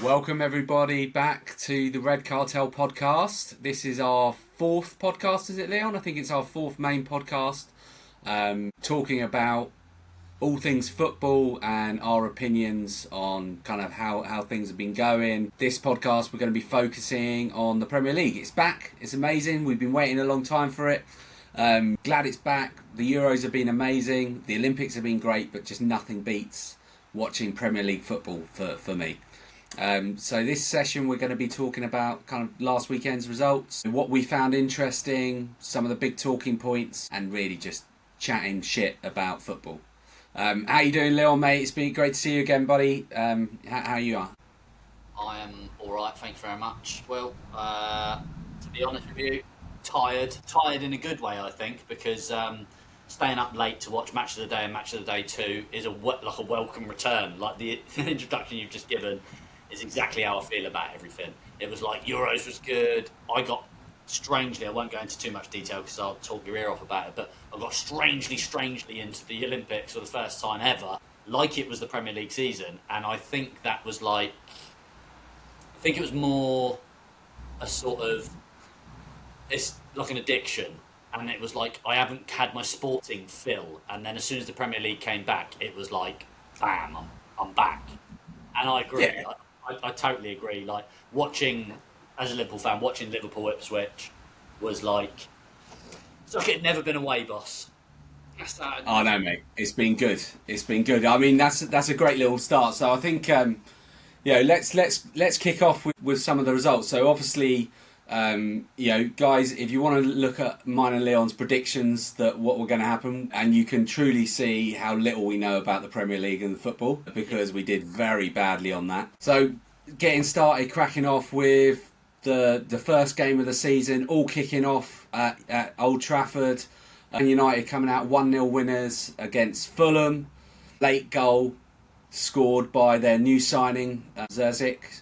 Welcome everybody back to the Red Cartel podcast. This is our fourth podcast, is it, Leon? I think it's our fourth main podcast, talking about all things football and our opinions on kind of how things have been going. This podcast we're going to be focusing on the Premier League. It's back. It's amazing. We've been waiting a long time for it. Glad it's back. The Euros have been amazing. The Olympics have been great, but just nothing beats watching Premier League football for me. So this session we're going to be talking about kind of last weekend's results, what we found interesting, some of the big talking points, and really just chatting shit about football. How you doing, Leon, mate? It's been great to see you again, buddy. How you are? I am alright, thank you very much. Well, to be honest with you, tired in a good way, I think, because staying up late to watch Match of the Day and Match of the Day 2 is like a welcome return. Like the introduction you've just given is exactly how I feel about everything. It was like Euros was good. I got strangely, I won't go into too much detail because I'll talk your ear off about it, but I got strangely into the Olympics for the first time ever, like it was the Premier League season. And I think that was like, I think it was more a sort of, it's like an addiction. And it was like, I haven't had my sporting fill. And then as soon as the Premier League came back, it was like, bam, I'm back. And I agree. Yeah. I totally agree. Like, watching, as a Liverpool fan, watching Liverpool Ipswich was like, it's like it had never been away, boss. Oh no, mate, it's been good. It's been good. I mean, that's a great little start. So I think, let's kick off with some of the results. So obviously, guys, if you want to look at mine and Leon's predictions that what were going to happen, and you can truly see how little we know about the Premier League and the football, because we did very badly on that. So getting started, cracking off with the first game of the season, all kicking off at Old Trafford. United coming out 1-0 winners against Fulham. Late goal scored by their new signing, Zerzik.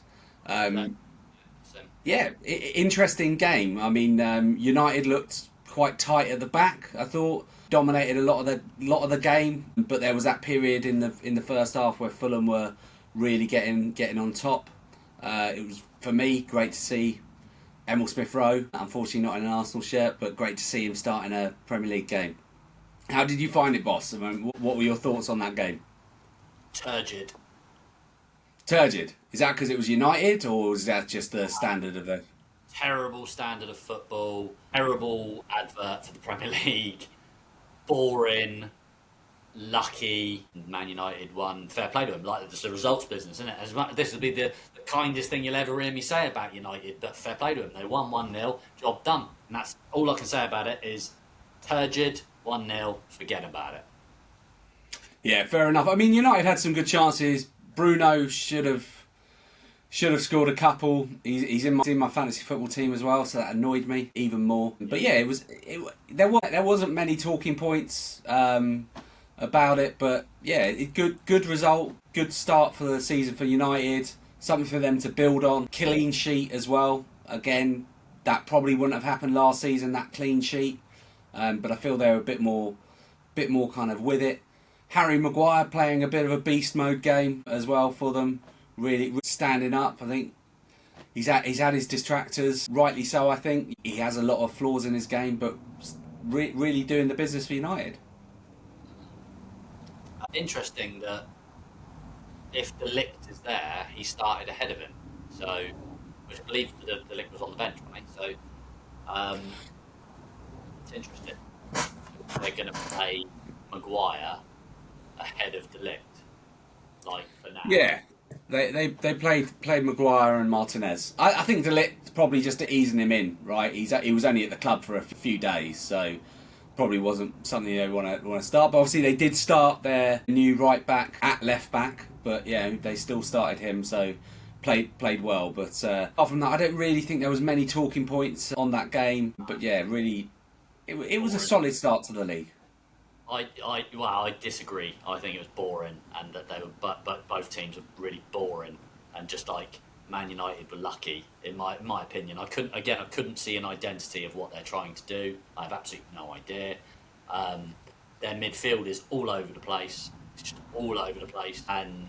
Yeah, interesting game. I mean, United looked quite tight at the back. I thought dominated a lot of the game, but there was that period in the first half where Fulham were really getting on top. It was, for me, great to see Emil Smith-Rowe. Unfortunately, not in an Arsenal shirt, but great to see him starting a Premier League game. How did you find it, boss? I mean, what were your thoughts on that game? Turgid. Is that because it was United, or is that just the standard of the... Terrible standard of football, terrible advert for the Premier League, boring, lucky. Man United won. Fair play to them. Like, it's a results business, isn't it? This would be the kindest thing you'll ever hear me say about United, but fair play to them. They won 1-0, job done. And that's all I can say about it is turgid, 1-0, forget about it. Yeah, fair enough. I mean, United had some good chances. Bruno should have scored a couple. He's in my fantasy football team as well, so that annoyed me even more. But yeah, there wasn't many talking points about it, but yeah, good result, good start for the season for United. Something for them to build on. Clean sheet as well. Again, that probably wouldn't have happened last season, that clean sheet. But I feel they're a bit more kind of with it. Harry Maguire playing a bit of a beast mode game as well for them, really standing up. I think he's had his distractors, rightly so. I think he has a lot of flaws in his game, but really doing the business for United. Interesting that if De Ligt is there, he started ahead of him. So, which I believe De Ligt was on the bench, right? So, it's interesting. They're going to play Maguire ahead of De Ligt, like, for now. Yeah, they played Maguire and Martinez. I think De Ligt probably just easing him in, right? He was only at the club for a few days, so probably wasn't something they want to start. But obviously they did start their new right back at left back, but yeah, they still started him, so played well. But apart from that, I don't really think there was many talking points on that game. But yeah, really, it was a solid start to the league. I disagree. I think it was boring, and that they were, but both teams were really boring, and just like Man United were lucky, in my opinion. I couldn't see an identity of what they're trying to do. I have absolutely no idea. Their midfield is all over the place. It's just all over the place, and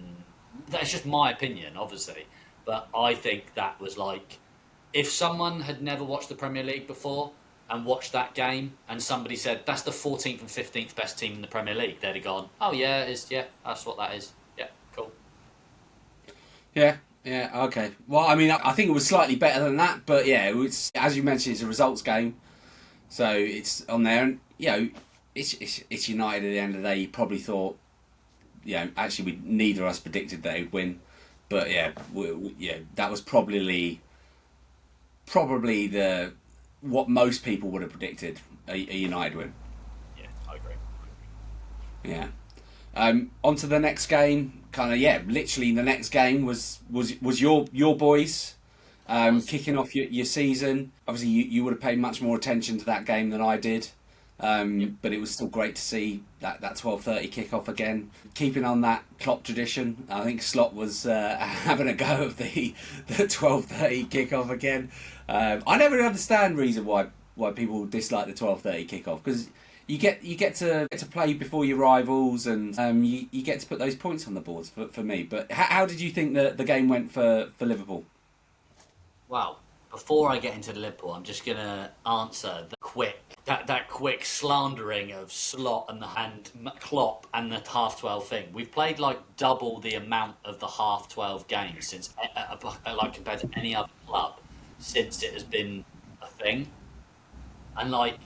that's just my opinion, obviously. But I think that was like, if someone had never watched the Premier League before and watched that game, and somebody said that's the 14th and 15th best team in the Premier League, they'd have gone, "Oh yeah, it is. Yeah, that's what that is. Yeah, cool." Yeah, yeah, okay. Well, I mean, I think it was slightly better than that, but yeah, it was, as you mentioned, it's a results game, so it's on there, and it's United at the end of the day. You probably thought, actually, neither of us predicted that they'd win, but yeah, that was probably the what most people would have predicted a United win. Yeah, I agree. Yeah. On to the next game. Literally the next game was your boys kicking off your season. Obviously, you would have paid much more attention to that game than I did, but it was still great to see that 12:30 kickoff again. Keeping on that Klopp tradition, I think Slot was having a go of the 12:30 kickoff again. I never really understand reason why people dislike the 12:30 kickoff, because you get to play before your rivals, and you get to put those points on the boards for me. But how did you think the game went for Liverpool? Well, before I get into the Liverpool, I'm just gonna answer that quick slandering of Slot and Klopp and the half 12 thing. We've played like double the amount of the half 12 games since, like, compared to any other club since it has been a thing. And like,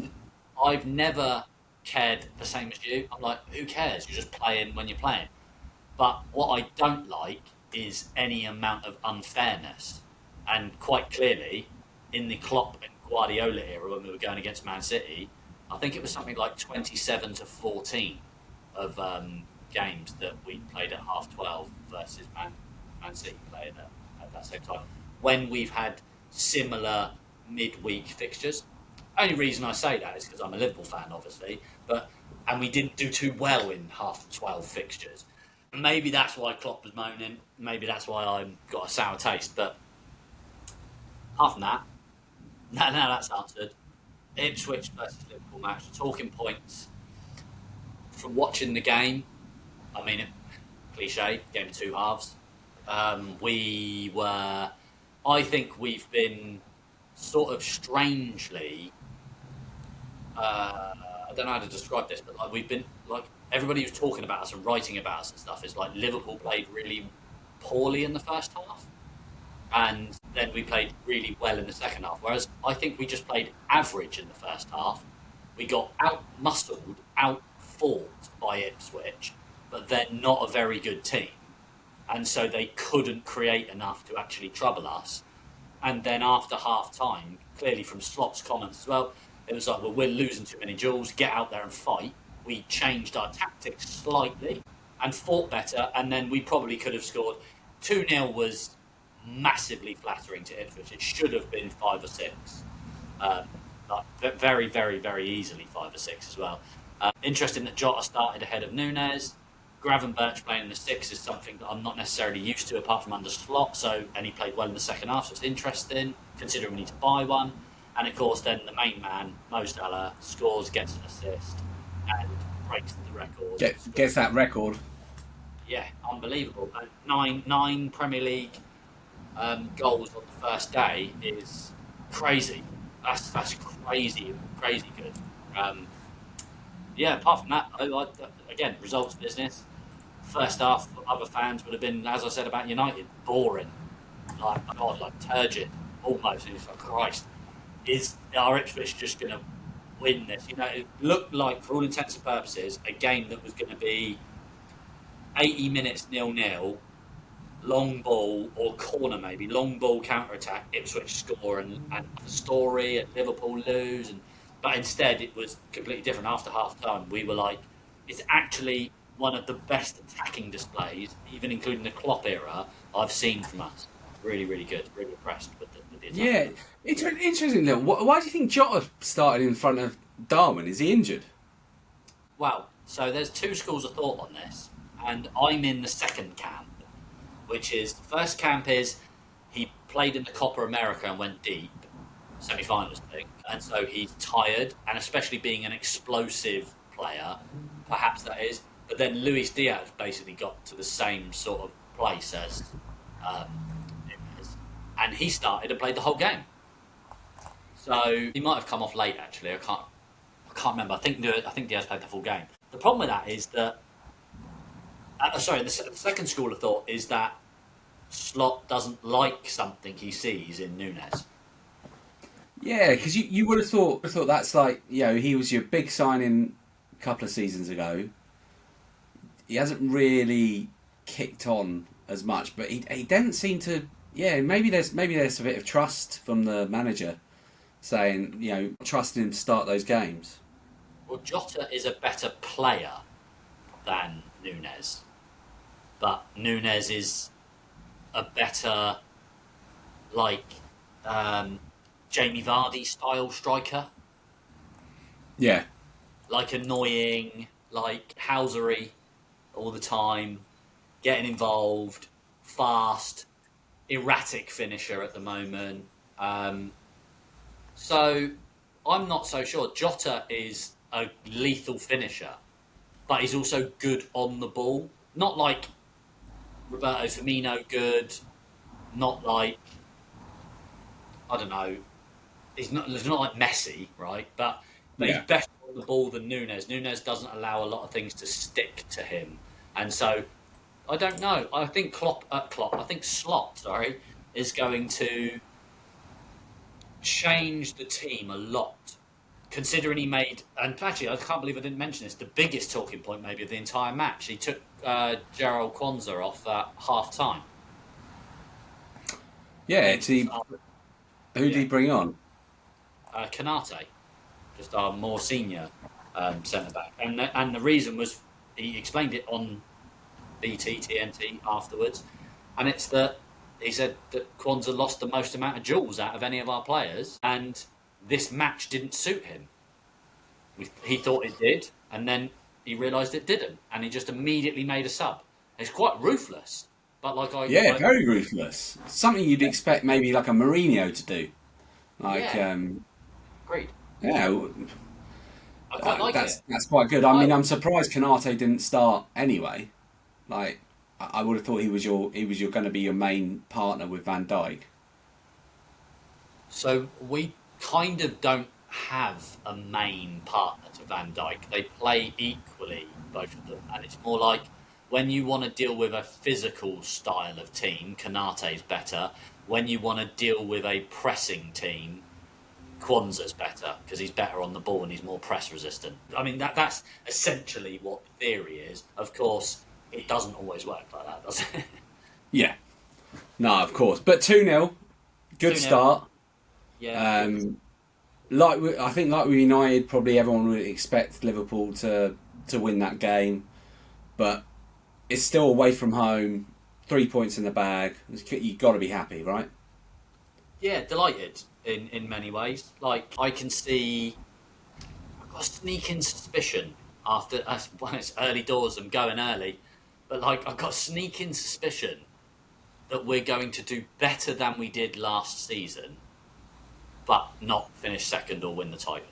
I've never cared the same as you. I'm like, who cares? You're just playing when you're playing. But what I don't like is any amount of unfairness. And quite clearly, in the Klopp and Guardiola era, when we were going against Man City, I think it was something like 27-14 of games that we played at half 12 versus Man City playing at that same time. When we've had similar midweek fixtures. Only reason I say that is because I'm a Liverpool fan, obviously, and we didn't do too well in half 12 fixtures. Maybe that's why Klopp was moaning. Maybe that's why I've got a sour taste. But apart from that, now that's answered. Ipswich versus Liverpool match. Talking points from watching the game. I mean, cliche, game of two halves. I think we've been sort of strangely. I don't know how to describe this, but like, we've been like, everybody who's talking about us and writing about us and stuff is like, Liverpool played really poorly in the first half, and then we played really well in the second half. Whereas I think we just played average in the first half. We got out-muscled, out-fought by Ipswich, but they're not a very good team, and so they couldn't create enough to actually trouble us. And then after half time, clearly from Slot's comments as well, it was like, well, we're losing too many duels, get out there and fight. We changed our tactics slightly and fought better, and then we probably could have scored. 2-0 was massively flattering to Ipswich. It should have been 5 or 6. Like very, very, very easily 5 or 6 as well. Interesting that Jota started ahead of Nunes. Gravenberch playing in the 6 is something that I'm not necessarily used to, apart from under Slot. And he played well in the second half, so it's interesting, considering we need to buy one. And of course, then the main man, Mo Salah, scores, gets an assist, and breaks the record. Gets that record. Yeah, unbelievable. 9 Premier League goals on the first day is crazy. That's crazy good. Apart from that, again, results business. First half, other fans would have been, as I said about United, boring. Like turgid, almost. And it's like, Christ, is our Ipswich just going to win this? It looked like, for all intents and purposes, a game that was going to be 80 minutes 0-0, long ball or corner maybe, long ball counter-attack, Ipswich score and Story and Liverpool lose. But instead, it was completely different. After half-time, we were like, it's actually one of the best attacking displays, even including the Klopp era, I've seen from us. Really, really good. Really impressed with the attack. Yeah, it's interesting though. Why do you think Jota started in front of Darwin? Is he injured? Well, so there's two schools of thought on this, and I'm in the second camp, which is, the first camp is he played in the Copa America and went deep, semi-finals thing, and so he's tired, and especially being an explosive player, perhaps that is. But then Luis Diaz basically got to the same sort of place as and he started and played the whole game. So he might have come off late. Actually, I can't remember. I think Diaz played the full game. The problem with that is that, the second school of thought is that Slot doesn't like something he sees in Núñez. Yeah, because you would have thought that's like, he was your big signing a couple of seasons ago. He hasn't really kicked on as much, but he doesn't seem to. Yeah, maybe there's a bit of trust from the manager, saying trusting him to start those games. Well, Jota is a better player than Núñez, but Núñez is a better, like, Jamie Vardy style striker. Yeah. Like annoying, like housery all the time, getting involved, fast, erratic finisher at the moment. So I'm not so sure. Jota is a lethal finisher, but he's also good on the ball. Not like Roberto Firmino good, not like, I don't know, he's not like Messi, right? But he's better on the ball than Núñez. Núñez doesn't allow a lot of things to stick to him. And so, I don't know. I think Slot, is going to change the team a lot. Considering he made, and actually, I can't believe I didn't mention this, the biggest talking point maybe of the entire match. He took Gerald Kwanzaa off at half time. Yeah, who did he bring on? Canate, just our more senior centre back, and the reason was he explained it on BT TNT afterwards, and it's that he said that Kwanzaa lost the most amount of duels out of any of our players, and this match didn't suit him. He thought it did, and then he realised it didn't, and he just immediately made a sub. It's quite ruthless, but very ruthless. Something you'd expect maybe like a Mourinho to do. Agreed. Yeah, I quite like it. That's quite good. I mean, I'm surprised Canate didn't start anyway. Like, I would have thought he was going to be your main partner with Van Dijk. So we kind of don't have a main partner to Van Dijk. They play equally, both of them, and it's more like when you want to deal with a physical style of team, Kanate's better. When you want to deal with a pressing team, Kwanzaa's better because he's better on the ball and he's more press resistant. I mean, that's essentially what the theory is. Of course, it doesn't always work like that, does it? Yeah. No, of course. But 2-0, good 2-0. Start. Yeah. I think like with United, probably everyone would expect Liverpool to win that game. But it's still away from home, 3 points in the bag. You've got to be happy, right? Yeah, delighted in many ways. Like, I can see, I've got a sneaking suspicion after, when it's early doors, I'm going early, but like, I've got a sneaking suspicion that we're going to do better than we did last season, but not finish second or win the title.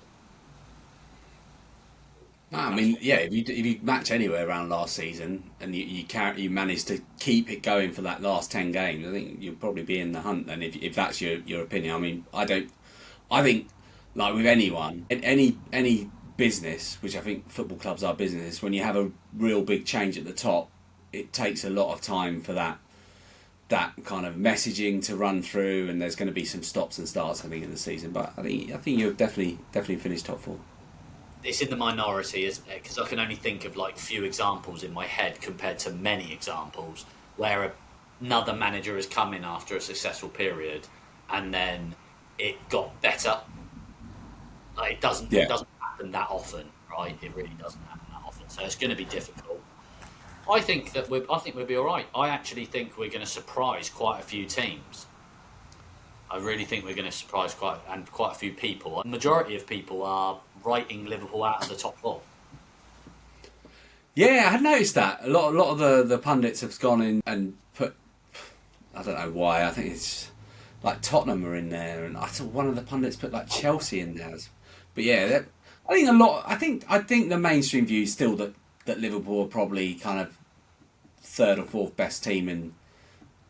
I mean, yeah, if you match anywhere around last season and you manage to keep it going for that last 10 games, I think you'll probably be in the hunt then, if that's your opinion. I mean, I think, like with anyone, in any business, which I think football clubs are business, when you have a real big change at the top, it takes a lot of time for that kind of messaging to run through, and there's going to be some stops and starts, I think, in the season. But I think you'll definitely finish top four. It's in the minority, isn't it? Because I can only think of like few examples in my head compared to many examples where another manager has come in after a successful period and then it got better. Like, it doesn't happen that often, right? It really doesn't happen that often. So it's going to be difficult. I think we'll be all right. I actually think we're going to surprise quite a few teams. I really think we're going to surprise quite a few people. The majority of people are writing Liverpool out of the top four. Yeah, I had noticed that. A lot of the pundits have gone in and put, I don't know why, I think it's like Tottenham are in there, and I saw one of the pundits put like Chelsea in there. But yeah, I think the mainstream view is still that Liverpool are probably kind of third or fourth best team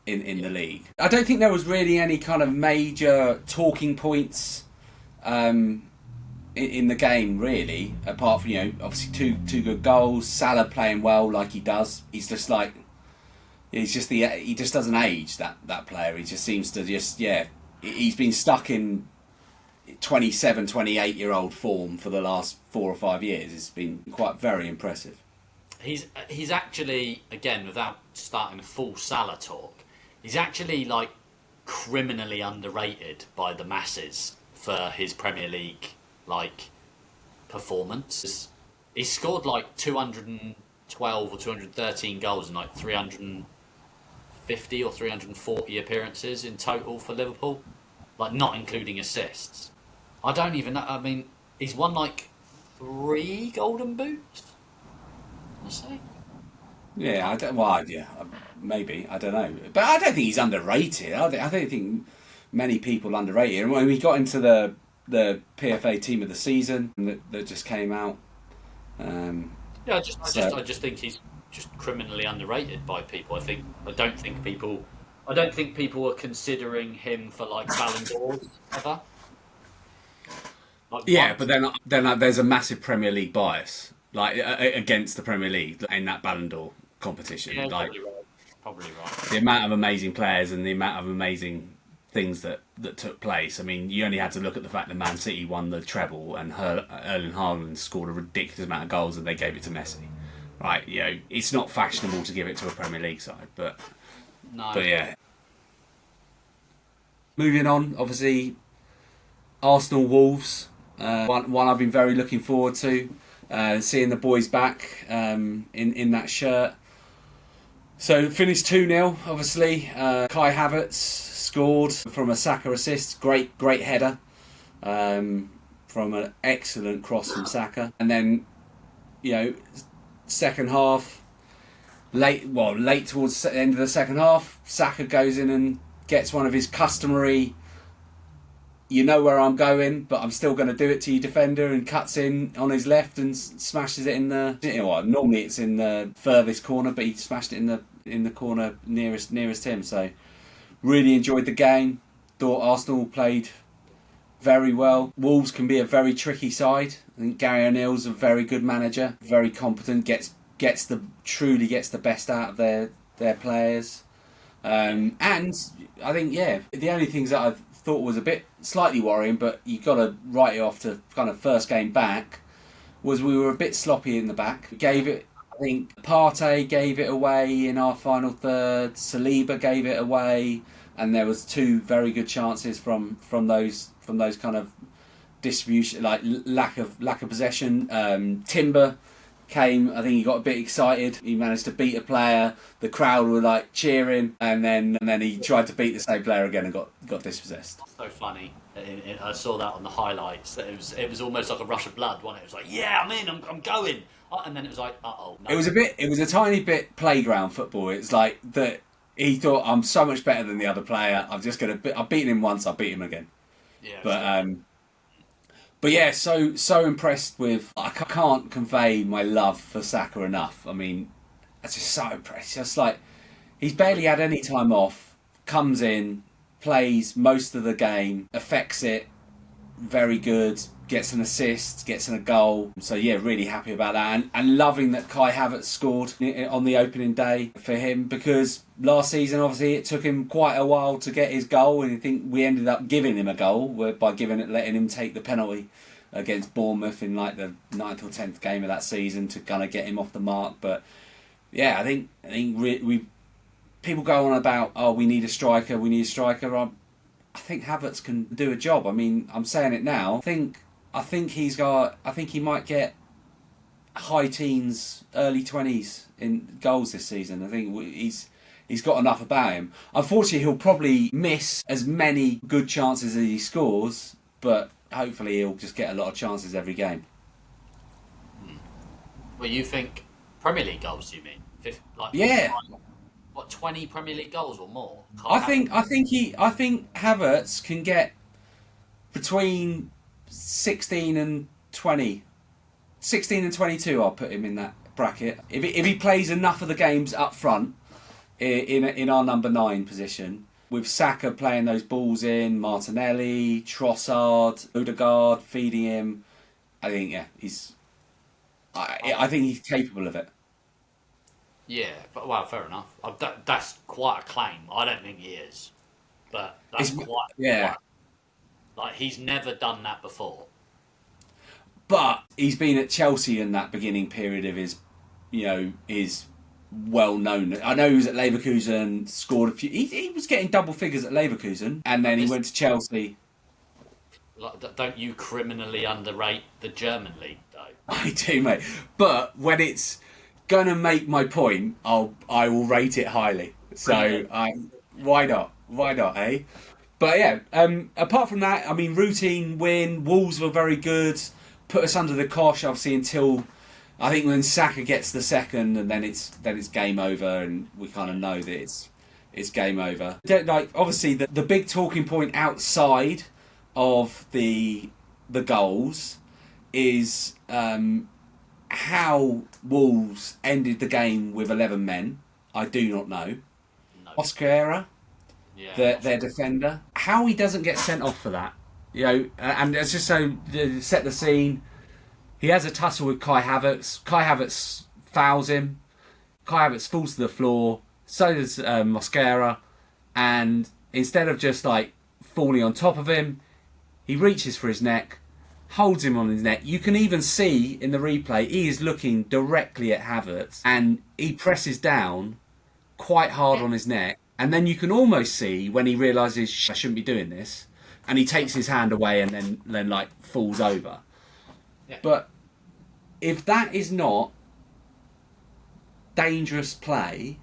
in the league. I don't think there was really any kind of major talking points in the game, really, apart from, obviously two good goals. Salah playing well like he does. He just doesn't age, that player. He just seems to he's been stuck in 27, 28-year-old form for the last 4 or 5 years. It's been quite very impressive. He's actually, again, without starting a full Salah talk, he's actually like criminally underrated by the masses for his Premier League performance. He scored 212 or 213 goals in 350 or 340 appearances in total for Liverpool, not including assists. I don't even know. I mean, he's won 3 Golden Boots, I say. Yeah, maybe, I don't know, but I don't think he's underrated. I don't think many people underrate him. When we got into the PFA Team of the Season that just came out. I just think he's just criminally underrated by people. I don't think people are considering him for Ballon d'Ors ever. But then there's a massive Premier League bias, against the Premier League in that Ballon d'Or competition. Yeah, probably right. The amount of amazing players and the amount of amazing things that took place. I mean, you only had to look at the fact that Man City won the treble and Erling Haaland scored a ridiculous amount of goals and they gave it to Messi. Right? It's not fashionable to give it to a Premier League side, but yeah. Moving on, obviously, Arsenal Wolves. One I've been very looking forward to, seeing the boys back in that shirt. So finished 2-0, obviously. Kai Havertz scored from a Saka assist. Great header from an excellent cross from Saka. And then, second half, late towards the end of the second half, Saka goes in and gets one of his customary, you know where I'm going, but I'm still going to do it to your defender, and cuts in on his left and smashes it in the... normally it's in the furthest corner, but he smashed it in the corner nearest him. So really enjoyed the game. Thought Arsenal played very well. Wolves can be a very tricky side. I think Gary O'Neill's a very good manager, very competent, gets the best out of their players. And I think, the only things that I thought was a bit slightly worrying, but you got to write it off to kind of first game back, was we were a bit sloppy in the back. I think Partey gave it away in our final third, Saliba gave it away, and there was 2 very good chances from those kind of distribution, lack of possession. Timber came, I think he got a bit excited. He managed to beat a player. The crowd were cheering, and then he tried to beat the same player again and got dispossessed. So funny. I saw that on the highlights. It was almost like a rush of blood, wasn't it? It was yeah, I'm in, I'm going. And then it was uh-oh. No. It was a tiny bit playground football. It's that he thought, I'm so much better than the other player. I've beaten him once, I'll beat him again. Yeah. But yeah, so impressed with... I can't convey my love for Saka enough. I mean, it's just so impressed. Just he's barely had any time off, comes in, plays most of the game, affects it, very good, gets an assist, gets in a goal. So yeah, really happy about that. And loving that Kai Havertz scored on the opening day for him, because last season, obviously, it took him quite a while to get his goal, and I think we ended up giving him a goal by letting him take the penalty against Bournemouth in the 9th or 10th game of that season to kind of get him off the mark. But yeah, I think we people go on about, we need a striker. I think Havertz can do a job. I mean, I'm saying it now. I think he might get high teens, early 20s in goals this season. I think he's got enough about him. Unfortunately, he'll probably miss as many good chances as he scores, but hopefully he'll just get a lot of chances every game. Well, you think Premier League goals? You mean? Yeah. 20 Premier League goals or more? I think Havertz can get between 16 and 20. 16 and 22, I'll put him in that bracket. If he plays enough of the games up front, in our number 9 position, with Saka playing those balls in, Martinelli, Trossard, Odegaard feeding him. I think I think he's capable of it. Yeah, but well, fair enough. That's quite a claim. I don't think he is, but that's Yeah. quite like he's never done that before. But he's been at Chelsea in that beginning period of his well known. I know he was at Leverkusen, scored a few. He was getting double figures at Leverkusen, and then he went to Chelsea. Like, don't you criminally underrate the German league, though? I do, mate. But when it's gonna make my point, I will rate it highly. So why not? Why not, eh? But yeah, apart from that, I mean, routine win. Wolves were very good. Put us under the cosh, obviously, until I think when Saka gets the second, and then it's game over, and we kind of know that it's game over. Like, obviously, the big talking point outside of the goals is how Wolves ended the game with 11 men. I do not know. No. Mosquera, their defender, how he doesn't get sent off for that. And it's just so to set the scene. He has a tussle with Kai Havertz. Kai Havertz fouls him. Kai Havertz falls to the floor. So does Mosquera. And instead of just like falling on top of him, he reaches for his neck, holds him on his neck. You can even see in the replay he is looking directly at Havertz, and he presses down quite hard on his neck. And then you can almost see when he realises, I shouldn't be doing this, and he takes his hand away and then like falls over. Yeah. But if that is not dangerous play,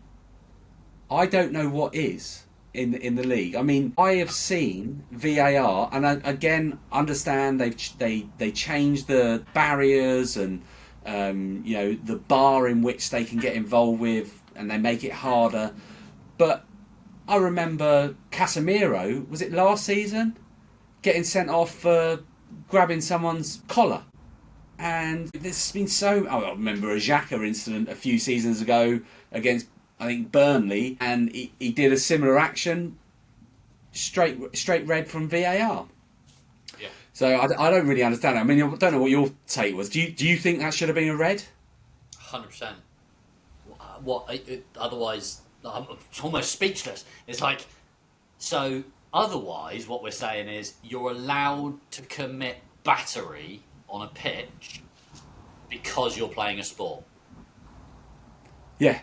I don't know what is in the league. I mean, I have seen VAR, and I, again, understand they changed the barriers and the bar in which they can get involved with, and they make it harder. But I remember Casemiro, was it last season, getting sent off for grabbing someone's collar. And there's been I remember a Xhaka incident a few seasons ago against, I think, Burnley, and he did a similar action, straight red from VAR. Yeah. So I don't really understand it. I mean, I don't know what your take was. Do you think that should have been a red? 100%. Otherwise, I'm almost speechless. It's like, so otherwise what we're saying is you're allowed to commit battery on a pitch because you're playing a sport. Yeah.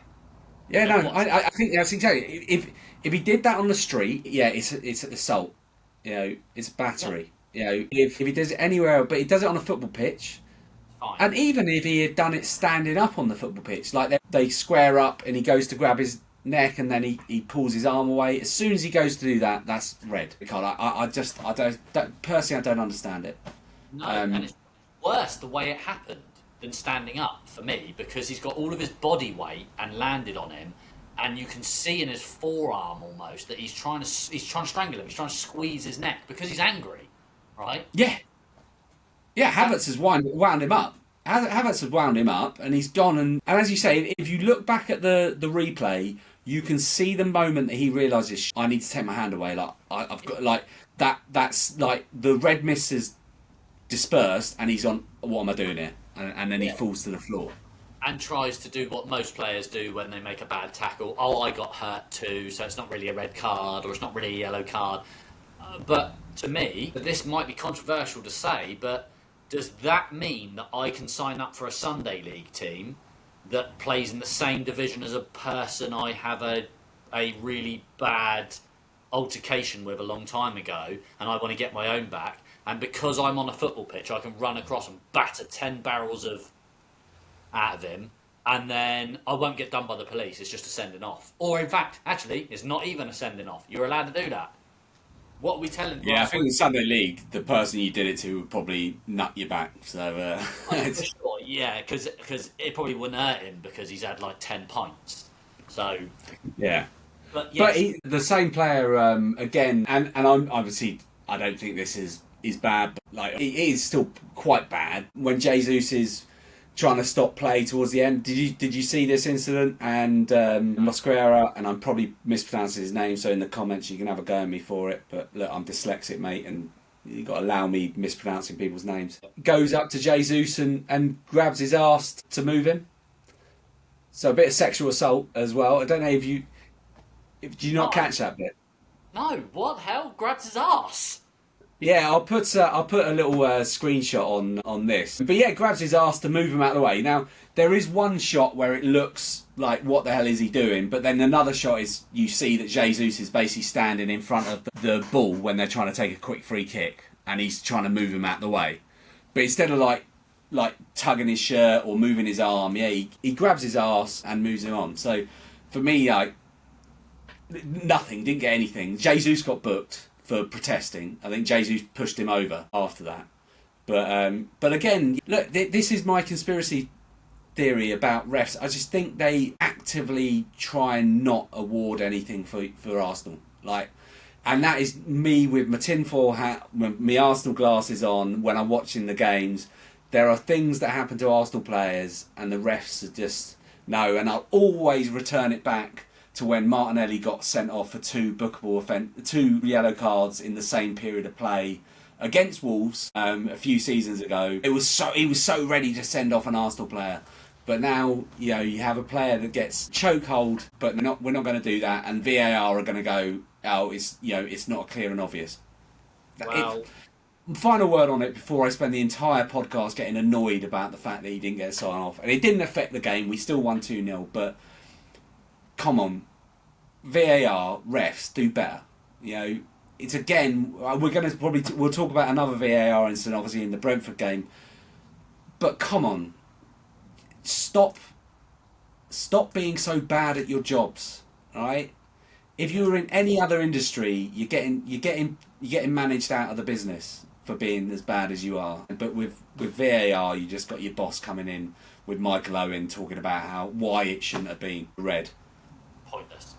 Yeah, no, I think that's exactly. If he did that on the street, yeah, it's assault. It's battery. Yeah. If he does it anywhere, but he does it on a football pitch, Fine. And even if he had done it standing up on the football pitch, like they square up and he goes to grab his neck and then he pulls his arm away. As soon as he goes to do that, that's red. Because I don't personally, I don't understand it. No, and it's worse the way it happened than standing up for me, because he's got all of his body weight and landed on him, and you can see in his forearm almost that he's trying to strangle him. He's trying to squeeze his neck because he's angry, right? Yeah. Havertz has wound him up. Havertz has wound him up, and he's gone. And as you say, if you look back at the replay, you can see the moment that he realises, I need to take my hand away. Like I've got like that. That's like the red mist is dispersed, and he's on. What am I doing here? And then he falls to the floor. And tries to do what most players do when they make a bad tackle. Oh, I got hurt too, so it's not really a red card, or it's not really a yellow card. But to me, this might be controversial to say, but does that mean that I can sign up for a Sunday League team that plays in the same division as a person I have a really bad altercation with a long time ago, and I want to get my own back, and because I'm on a football pitch, I can run across and batter 10 barrels out of him, and then I won't get done by the police. It's just a sending off. Or in fact, actually, it's not even a sending off. You're allowed to do that. What are we telling? Yeah, I think in Sunday League, the person you did it to would probably nut you back. So, for sure, yeah, because it probably wouldn't hurt him because he's had like 10 pints. So, yeah. But the same player again, and I'm obviously, I don't think this is bad, but like it is still quite bad when Jesus is trying to stop play towards the end. Did you see this incident? And Mosquera, and I'm probably mispronouncing his name, so in the comments you can have a go at me for it. But look, I'm dyslexic, mate, and you got to allow me mispronouncing people's names. Goes up to Jesus and grabs his arse to move him. So a bit of sexual assault as well. I don't know if you did you not catch that bit? No, what the hell? Grabs his ass. Yeah, I'll put a little screenshot on this. But yeah, grabs his ass to move him out of the way. Now there is one shot where it looks like what the hell is he doing, but then another shot is you see that Jesus is basically standing in front of the ball when they're trying to take a quick free kick, and he's trying to move him out of the way. But instead of like tugging his shirt or moving his arm, yeah, he grabs his ass and moves him on. So for me, like nothing, didn't get anything. Jesus got booked for protesting. I think Jesus pushed him over after that. But again, look, this is my conspiracy theory about refs. I just think they actively try and not award anything for Arsenal. And that is me with my tinfoil hat, my Arsenal glasses on, when I'm watching the games. There are things that happen to Arsenal players and the refs are just no, and I'll always return it back to when Martinelli got sent off for two yellow cards in the same period of play against Wolves a few seasons ago. He was so ready to send off an Arsenal player, but now you have a player that gets chokehold, but we're not going to do that, and VAR are going to go, oh, it's not clear and obvious. Well, Final word on it before I spend the entire podcast getting annoyed about the fact that he didn't get a sign off, and it didn't affect the game. We still won 2-0, but. Come on, VAR refs do better. It's again. We're going to we'll talk about another VAR incident, obviously in the Brentford game. But come on, stop being so bad at your jobs. All right. If you were in any other industry, you're getting managed out of the business for being as bad as you are. But with VAR, you just got your boss coming in with Michael Owen talking about why it shouldn't have been red. Pointless.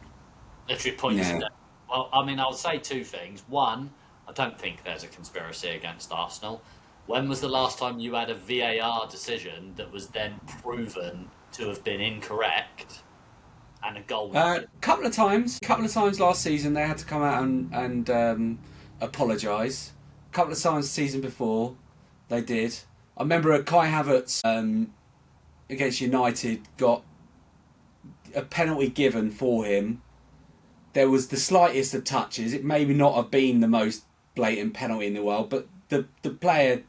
Literally pointless. Yeah. Well, I mean, I'll say two things. One, I don't think there's a conspiracy against Arsenal. When was the last time you had a VAR decision that was then proven to have been incorrect and a goal? Couple of times last season they had to come out and apologise. A couple of times the season before they did. I remember Kai Havertz against United got a penalty given for him. There was the slightest of touches. It may not have been the most blatant penalty in the world, but the player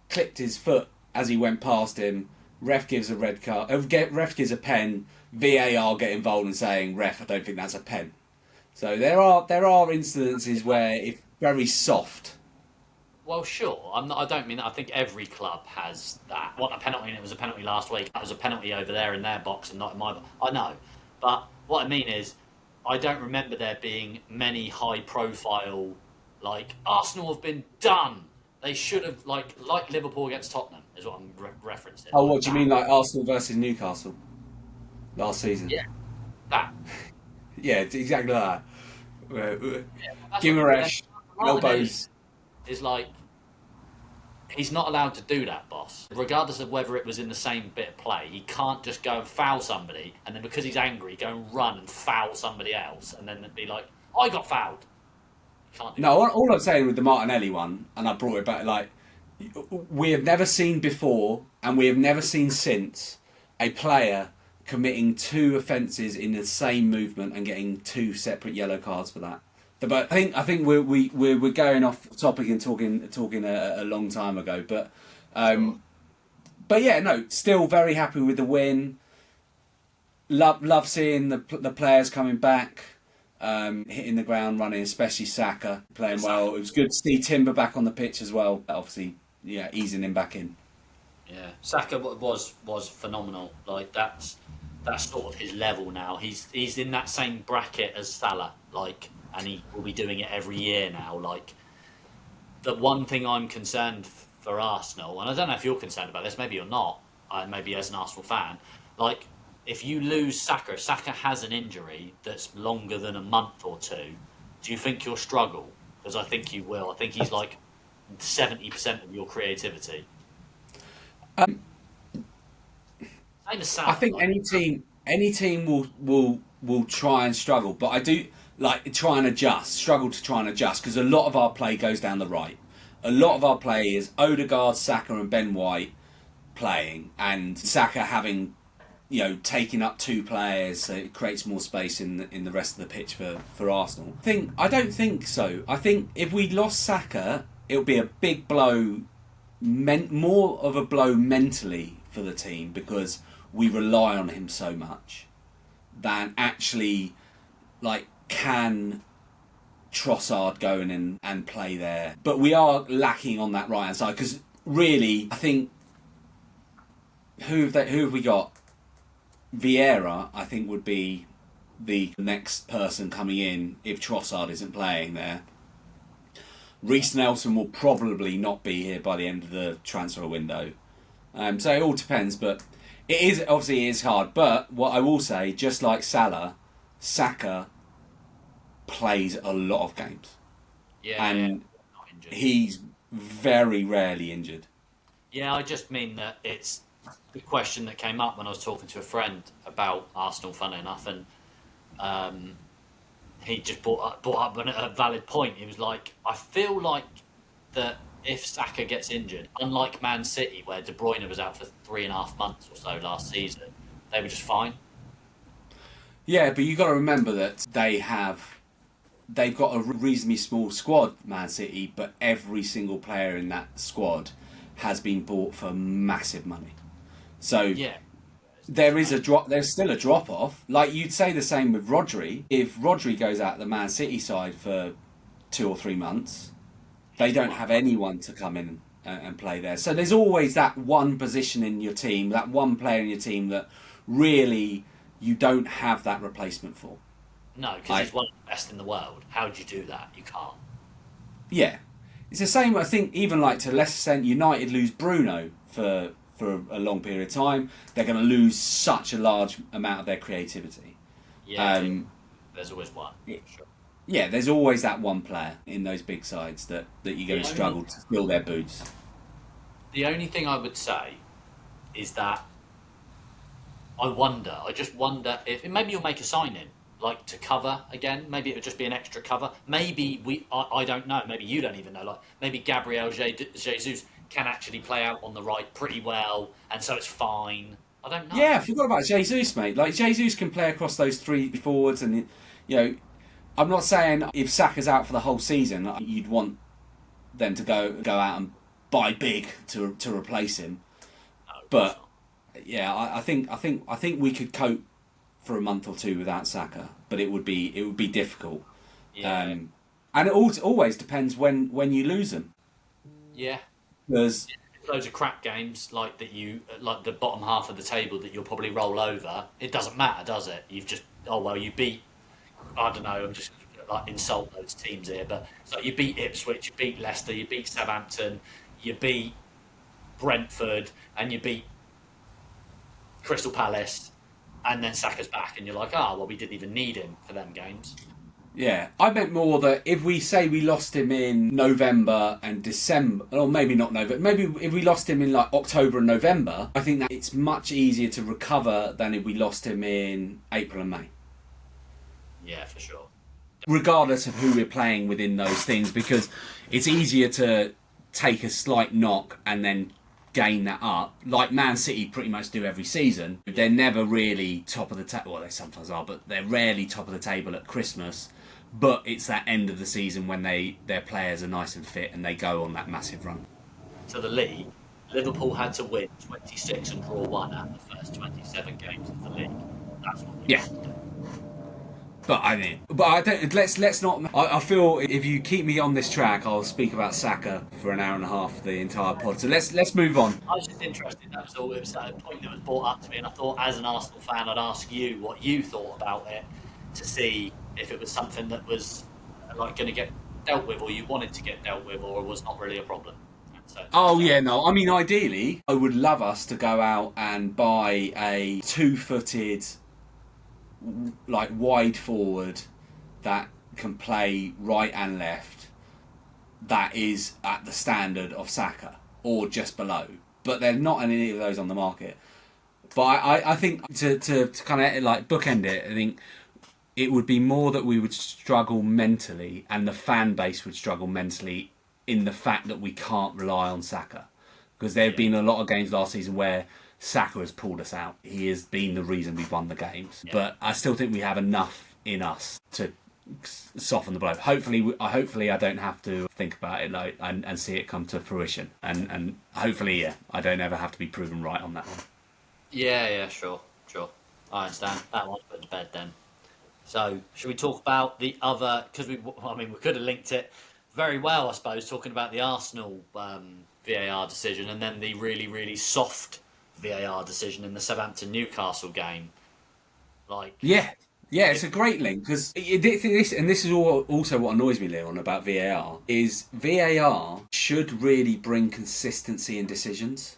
clipped his foot as he went past him. Ref gives a red card. Ref gives a pen. VAR get involved in saying, "Ref, I don't think that's a pen." So there are incidences where it's very soft. Well, sure. I don't mean that. I think every club has that. What a penalty, and it was a penalty last week. That was a penalty over there in their box and not in my box. I know. But what I mean is, I don't remember there being many high-profile, Arsenal have been done. They should have, like Liverpool against Tottenham, is what I'm referencing. Oh, what do you mean, like Arsenal versus Newcastle last season? Yeah, that. Yeah, exactly that. Yeah, Guimaraes, elbows. Is he's not allowed to do that, boss. Regardless of whether it was in the same bit of play, he can't just go and foul somebody, and then because he's angry, go and run and foul somebody else, and then be like, I got fouled. Can't do No, all I'm saying with the Martinelli one, and I brought it back, we have never seen before, and we have never seen since, a player committing two offences in the same movement and getting two separate yellow cards for that. But I think we're going off topic and talking a long time ago. But but yeah, no, still very happy with the win. Love seeing the players coming back, hitting the ground running, especially Saka playing well. It was good to see Timber back on the pitch as well. Obviously, yeah, easing him back in. Yeah, Saka was phenomenal. That's sort of his level now. He's in that same bracket as Salah. And he will be doing it every year now. The one thing I'm concerned for Arsenal, and I don't know if you're concerned about this, maybe you're not, maybe as an Arsenal fan, if you lose Saka, if Saka has an injury that's longer than a month or two, do you think you'll struggle? Because I think you will. I think he's 70% of your creativity. Same as I Salah. think any team will try and struggle, but I do like try and adjust, struggle to try and adjust because a lot of our play goes down the right. A lot of our play is Odegaard, Saka, and Ben White playing, and Saka having taking up two players, so it creates more space in the rest of the pitch for Arsenal. I don't think so. I think if we lost Saka, it'll be a big blow, more of a blow mentally for the team because we rely on him so much than actually can Trossard go in and play there. But we are lacking on that right hand side because really, I think who have we got? Vieira, I think, would be the next person coming in if Trossard isn't playing there. Reece Nelson will probably not be here by the end of the transfer window. So it all depends, but it is hard. But what I will say, just like Salah, Saka plays a lot of games. And not injured. He's very rarely injured. Yeah, I just mean that it's the question that came up when I was talking to a friend about Arsenal, funny enough, and he just brought up a valid point. He was like, I feel like that if Saka gets injured, unlike Man City, where De Bruyne was out for 3.5 months or so last season, they were just fine. Yeah, but you've got to remember that they've got a reasonably small squad, Man City, but every single player in that squad has been bought for massive money. So yeah, there's still a drop off. Like you'd say the same with Rodri. If Rodri goes out the Man City side for 2 or 3 months, they don't have anyone to come in and play there. So there's always that one position in your team, that one player in your team that really you don't have that replacement for. No, because he's one of the best in the world. How do you do that? You can't. Yeah. It's the same, I think, even to less extent, United lose Bruno for a long period of time. They're going to lose such a large amount of their creativity. Yeah, there's always one. Sure. Yeah, there's always that one player in those big sides that you're going to struggle to fill their boots. The only thing I would say is that I just wonder if maybe you'll make a sign-in, to cover again. Maybe it would just be an extra cover. Maybe I don't know. Maybe you don't even know. Maybe Gabriel Jesus can actually play out on the right pretty well, and so it's fine. I don't know. Yeah, I forgot about Jesus, mate. Jesus can play across those three forwards, and I'm not saying if Saka's out for the whole season, you'd want them to go out and buy big to replace him. No, but yeah, I think we could cope for a month or two without Saka, but it would be difficult. Yeah. And it always depends when you lose them. Yeah. There's loads of crap games like the bottom half of the table that you'll probably roll over. It doesn't matter, does it? You've just you beat. I don't know. I'm just insult those teams here, but it's you beat Ipswich, you beat Leicester, you beat Southampton, you beat Brentford, and you beat Crystal Palace, and then Saka's back, and you're like, we didn't even need him for them games. Yeah, I meant more that if we say we lost him in November and December, or maybe not November, maybe if we lost him in October and November, I think that it's much easier to recover than if we lost him in April and May. Yeah, for sure. Regardless of who we're playing within those things, because it's easier to take a slight knock and then gain that up, like Man City pretty much do every season. They're never really top of the table. Well, they sometimes are, but they're rarely top of the table at Christmas. But it's that end of the season when their players are nice and fit and they go on that massive run. To the league, Liverpool had to win 26 and draw 1 out of the first 27 games of the league. That's what we did. But I don't. Let's not. I feel if you keep me on this track, I'll speak about Saka for an hour and a half the entire pod. So let's move on. I was just interested. That was all. It was a point that was brought up to me, and I thought, as an Arsenal fan, I'd ask you what you thought about it to see if it was something that was going to get dealt with, or you wanted to get dealt with, or was not really a problem. I mean, ideally, I would love us to go out and buy a 2-footed. Wide forward that can play right and left, that is at the standard of Saka or just below, but there's not any of those on the market. But I think to kind of like bookend it, I think it would be more that we would struggle mentally and the fan base would struggle mentally in the fact that we can't rely on Saka. Because there have been a lot of games last season where Saka has pulled us out. He has been the reason we've won the games. Yeah. But I still think we have enough in us to soften the blow. Hopefully I don't have to think about it and see it come to fruition. And hopefully, I don't ever have to be proven right on that one. Yeah, sure. I understand. That one's put to bed then. So, should we talk about the other? Because we could have linked it very well, I suppose, talking about the Arsenal VAR decision and then the really, really soft VAR decision in the Southampton-Newcastle game. Yeah, it's a great link because this is also what annoys me, Leon, about VAR is VAR should really bring consistency in decisions.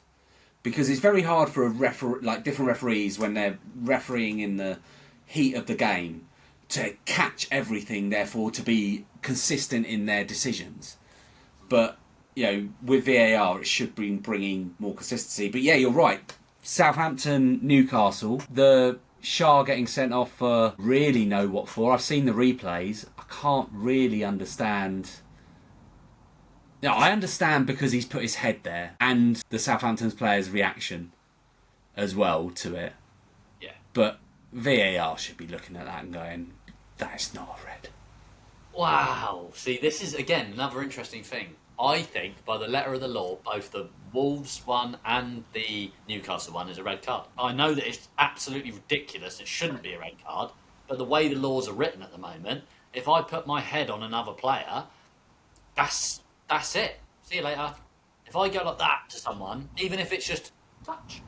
Because it's very hard for different referees when they're refereeing in the heat of the game to catch everything, therefore to be consistent in their decisions. But with VAR, it should be bringing more consistency. But yeah, you're right. Southampton, Newcastle, the Shah getting sent off for really know what for. I've seen the replays. I can't really understand. No, I understand because he's put his head there and the Southampton's players' reaction as well to it. Yeah. But VAR should be looking at that and going, that's not a red. Wow. See, this is, again, another interesting thing. I think, by the letter of the law, both the Wolves one and the Newcastle one is a red card. I know that it's absolutely ridiculous. It shouldn't be a red card. But the way the laws are written at the moment, if I put my head on another player, that's it. See you later. If I go like that to someone, even if it's just touch,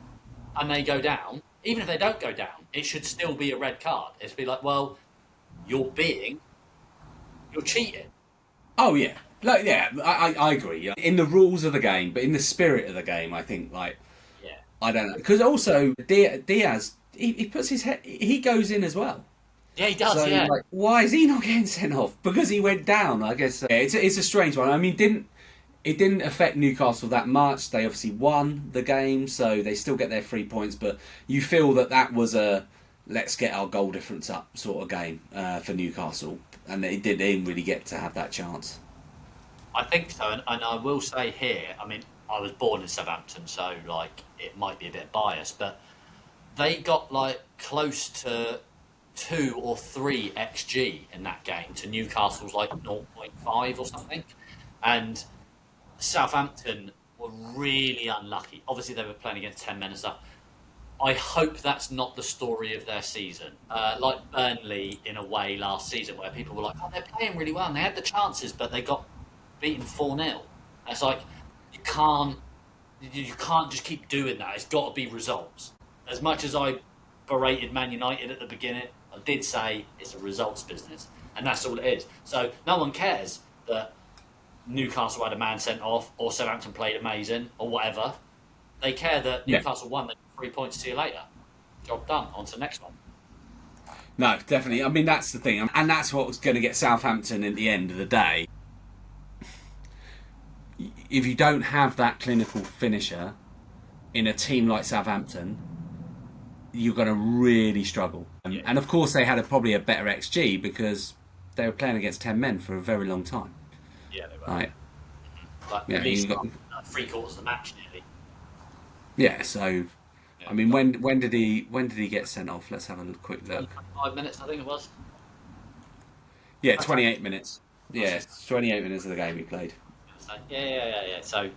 and they go down, even if they don't go down, it should still be a red card. It's be like, well, you're cheating. Oh yeah, I agree. In the rules of the game, but in the spirit of the game, I think I don't know, because also Diaz, he puts his head, he goes in as well. Yeah, he does. So, why is he not getting sent off? Because he went down, I guess. It's a strange one. I mean, it didn't affect Newcastle that much. They obviously won the game, so they still get their 3 points. But you feel that was a let's get our goal difference up sort of game for Newcastle, and they didn't really get to have that chance. I think so, and I will say here, I mean, I was born in Southampton, so it might be a bit biased, but they got close to 2 or 3 XG in that game to Newcastle's 0.5 or something, and Southampton were really unlucky. Obviously, they were playing against 10 men and stuff. I hope that's not the story of their season. Like Burnley, in a way, last season, where people were like, "Oh, they're playing really well, and they had the chances, but they got beaten 4-0." It's like you can't just keep doing that. It's got to be results. As much as I berated Man United at the beginning, I did say it's a results business, and that's all it is. So no one cares that Newcastle had a man sent off or Southampton played amazing or whatever. They care that Newcastle won. They got 3 points. See you later. Job done. On to the next one. No, definitely. I mean, that's the thing, and that's what's going to get Southampton at the end of the day. If you don't have that clinical finisher in a team like Southampton, you're going to really struggle. And of course, they had probably a better XG because they were playing against 10 men for a very long time. Yeah, they were. Right. At least 3/4 of the match nearly. Yeah. So, I mean, when did he get sent off? Let's have a quick look. 5 minutes, I think it was. Yeah, 28 minutes. Yeah, 28 minutes of the game he played. Yeah. So,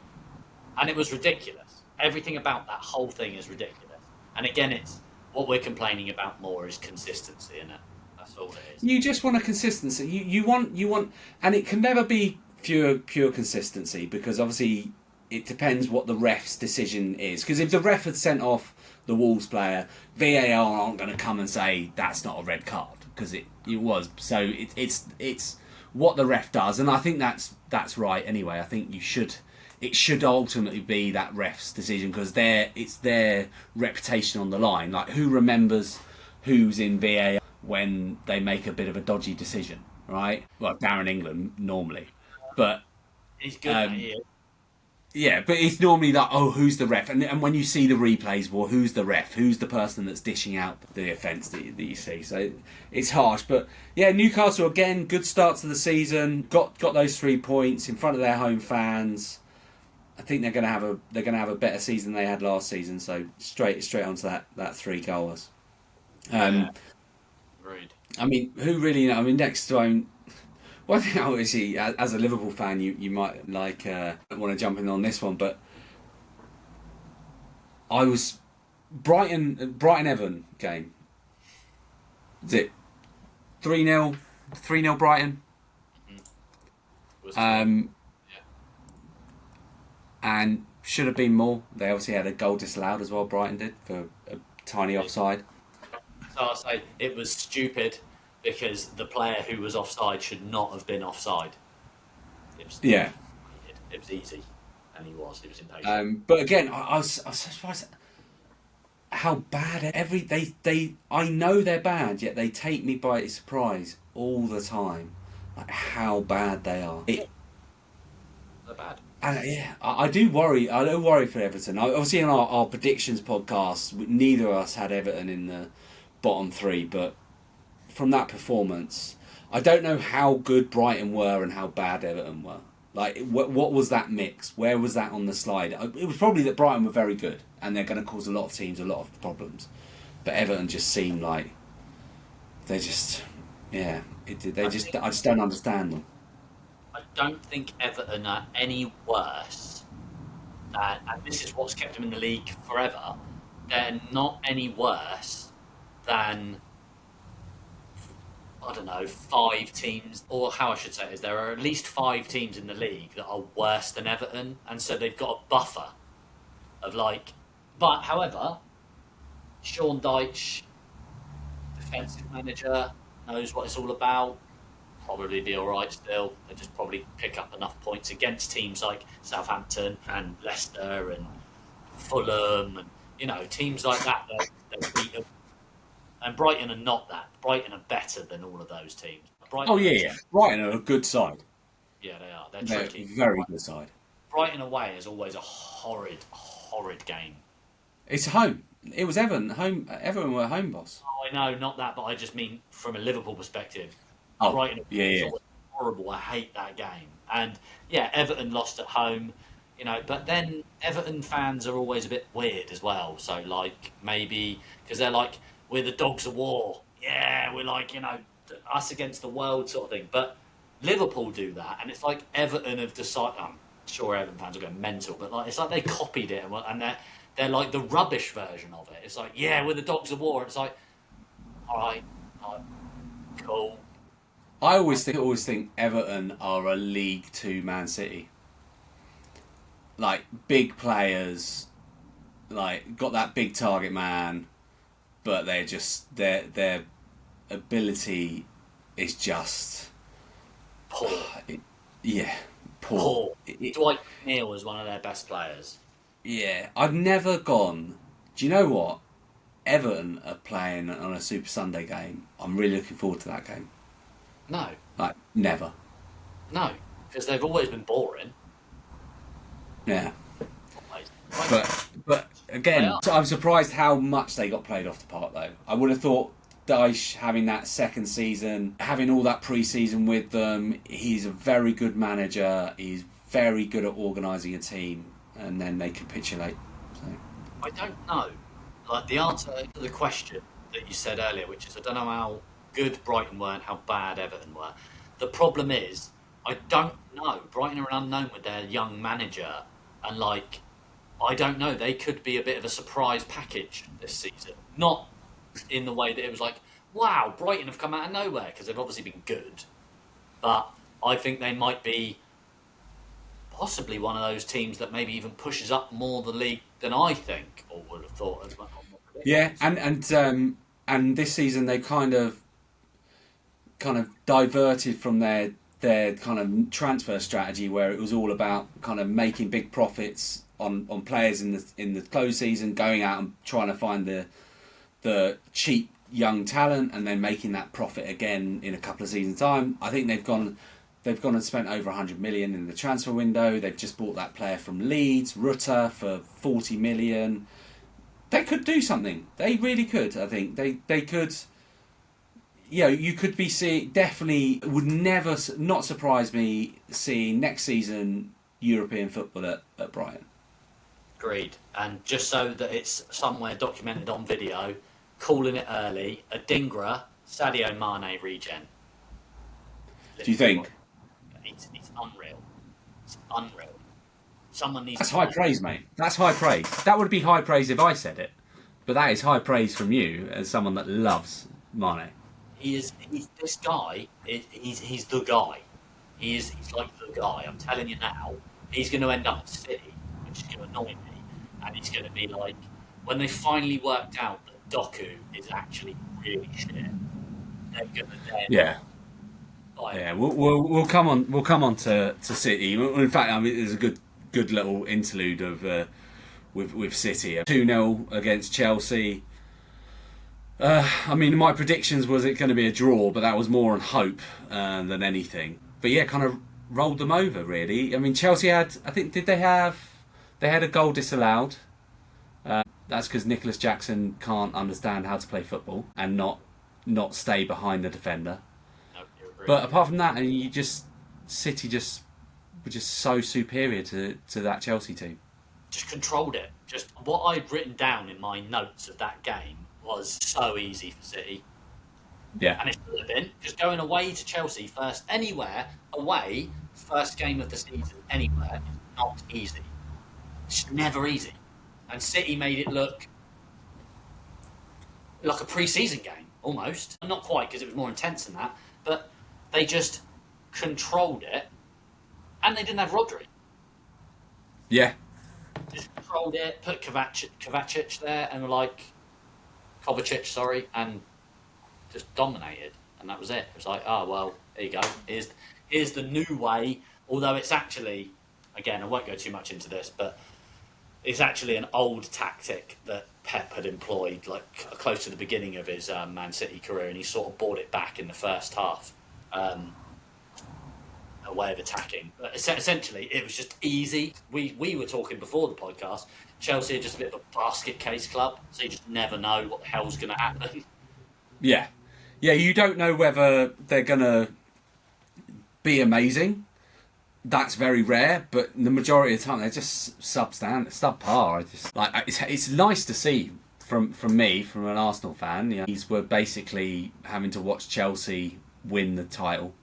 and it was ridiculous. Everything about that whole thing is ridiculous. And again, it's what we're complaining about more is consistency, isn't it? That's all it is. You just want a consistency. You want, and it can never be pure consistency because obviously it depends what the ref's decision is. Because if the ref had sent off the Wolves player, VAR aren't going to come and say that's not a red card because it was. So it's what the ref does, and I think that's right anyway. I think it should ultimately be that ref's decision because it's their reputation on the line. Like, who remembers who's in VAR when they make a bit of a dodgy decision, right? Well, Darren England normally, but he's good. Yeah, but it's normally like, oh, who's the ref? And when you see the replays, well, who's the ref? Who's the person that's dishing out the offence that you see? So it's harsh. But yeah, Newcastle again, good start to the season. Got those 3 points in front of their home fans. I think they're gonna have a better season than they had last season. So straight onto that 3 goals. Yeah, agreed. I mean, who really? I mean, next time. Well, I think obviously, as a Liverpool fan, you might want to jump in on this one, but I was Brighton Everton game. Is it 3-0? 3-0 Brighton. Yeah. And should have been more. They obviously had a goal disallowed as well. Brighton did for a tiny offside. So I'll say it was stupid because the player who was offside should not have been offside. Yeah. It was easy, and he was. He was impatient. But again, I was so surprised how bad I know they're bad, yet they take me by surprise all the time. Like how bad they are. They're bad. And yeah, I do worry. I do worry for Everton. Obviously, in our predictions podcast, neither of us had Everton in the bottom 3, but from that performance, I don't know how good Brighton were and how bad Everton were. Like, what was that mix? Where was that on the slide? It was probably that Brighton were very good and they're going to cause a lot of teams a lot of problems. But Everton just seemed like they just, yeah, I just don't understand them. I don't think Everton are any worse, and this is what's kept them in the league forever. They're not any worse than, I don't know, 5 teams, or how I should say it is, there are at least 5 teams in the league that are worse than Everton, and so they've got a buffer of like. But however, Sean Dyche, defensive manager, knows what it's all about. Probably be all right still. They just probably pick up enough points against teams like Southampton and Leicester and Fulham and teams like that. They'll beat them. And Brighton are not that. Brighton are better than all of those teams. Brighton Brighton are a good side. Yeah, they are. They're tricky. Very good side. Brighton away is always a horrid game. It's home. It was Everton. Everton were home boss. Oh, I know, not that, but I just mean from a Liverpool perspective. Oh, Brighton yeah. always horrible. I hate that game. And yeah, Everton lost at home, but then Everton fans are always a bit weird as well. So like maybe because they're like, we're the dogs of war. Yeah, we're like, us against the world sort of thing. But Liverpool do that, and it's like Everton have decided. I'm sure Everton fans are going mental, but like it's like they copied it, and they're like the rubbish version of it. It's like, yeah, we're the dogs of war. And it's like, all right, cool. I always think Everton are a League 2 Man City. Like big players, like got that big target man, but they're just their ability is just poor. Poor. Dwight Neal is one of their best players. Yeah, I've never gone. Do you know what? Everton are playing on a Super Sunday game. I'm really looking forward to that game. No. Like, never. No, because they've always been boring. Yeah. Always. But again, I'm surprised how much they got played off the park, though. I would have thought Dyche having that second season, having all that pre-season with them, he's a very good manager. He's very good at organising a team, and then they capitulate. So. I don't know. Like, the answer to the question that you said earlier, which is I don't know how good Brighton were and how bad Everton were. The problem is, I don't know. Brighton are an unknown with their young manager, and like, I don't know. They could be a bit of a surprise package this season. Not in the way that it was like, wow, Brighton have come out of nowhere, because they've obviously been good. But I think they might be possibly one of those teams that maybe even pushes up more the league than I think, or would have thought as well. Yeah, and this season they kind of diverted from their kind of transfer strategy, where it was all about kind of making big profits on players in the close season, going out and trying to find the cheap young talent, and then making that profit again in a couple of seasons' time. I think they've gone They've gone and spent over 100 million in the transfer window. They've just bought that player from Leeds, Rutter, for 40 million. They could do something. They really could. I think they could. You could be seeing. Definitely would never not surprise me seeing next season European football at Brighton. Agreed. And just so that it's somewhere documented on video, calling it early, a Dingra, Sadio Mane regen. Do you think? It's unreal. It's unreal. Someone needs. That's high praise, mate. That's high praise. That would be high praise if I said it, but that is high praise from you as someone that loves Mane. He's this guy. He's the guy. He's like the guy. I'm telling you now. He's going to end up at City, which is going to annoy me, and it's going to be like when they finally worked out that Doku is actually really shit. They're going to then. Yeah. Yeah, we'll come on to City. In fact, I mean, there's a good little interlude of with City. 2-0 against Chelsea. I mean, my predictions was it going to be a draw, but that was more on hope than anything. But yeah, kind of rolled them over really. I mean, Chelsea had, I think, they had a goal disallowed. That's because Nicholas Jackson can't understand how to play football and not stay behind the defender. But apart from that, City were just so superior to that Chelsea team. Just controlled it. Just what I'd written down in my notes of that game was so easy for City. Yeah. And it should have been. Just going away to Chelsea first, anywhere, away, first game of the season, anywhere, is not easy. It's never easy. And City made it look like a pre-season game, almost. Not quite, because it was more intense than that, but they just controlled it, and they didn't have Rodri. Yeah. Just controlled it, put Kovacic there, and Kovacic, and just dominated, and that was it. It was like, oh well, there you go. Here's the new way. Although it's actually, again, I won't go too much into this, but it's actually an old tactic that Pep had employed, like close to the beginning of his Man City career, and he sort of brought it back in the first half. A way of attacking, but essentially it was just easy. We were talking before the podcast. Chelsea are just a bit of a basket case club, so you just never know what the hell's going to happen. Yeah, you don't know whether they're going to be amazing. That's very rare, but the majority of the time they're just subpar. It's nice to see from me, from an Arsenal fan. You know, we're basically having to watch Chelsea win the title.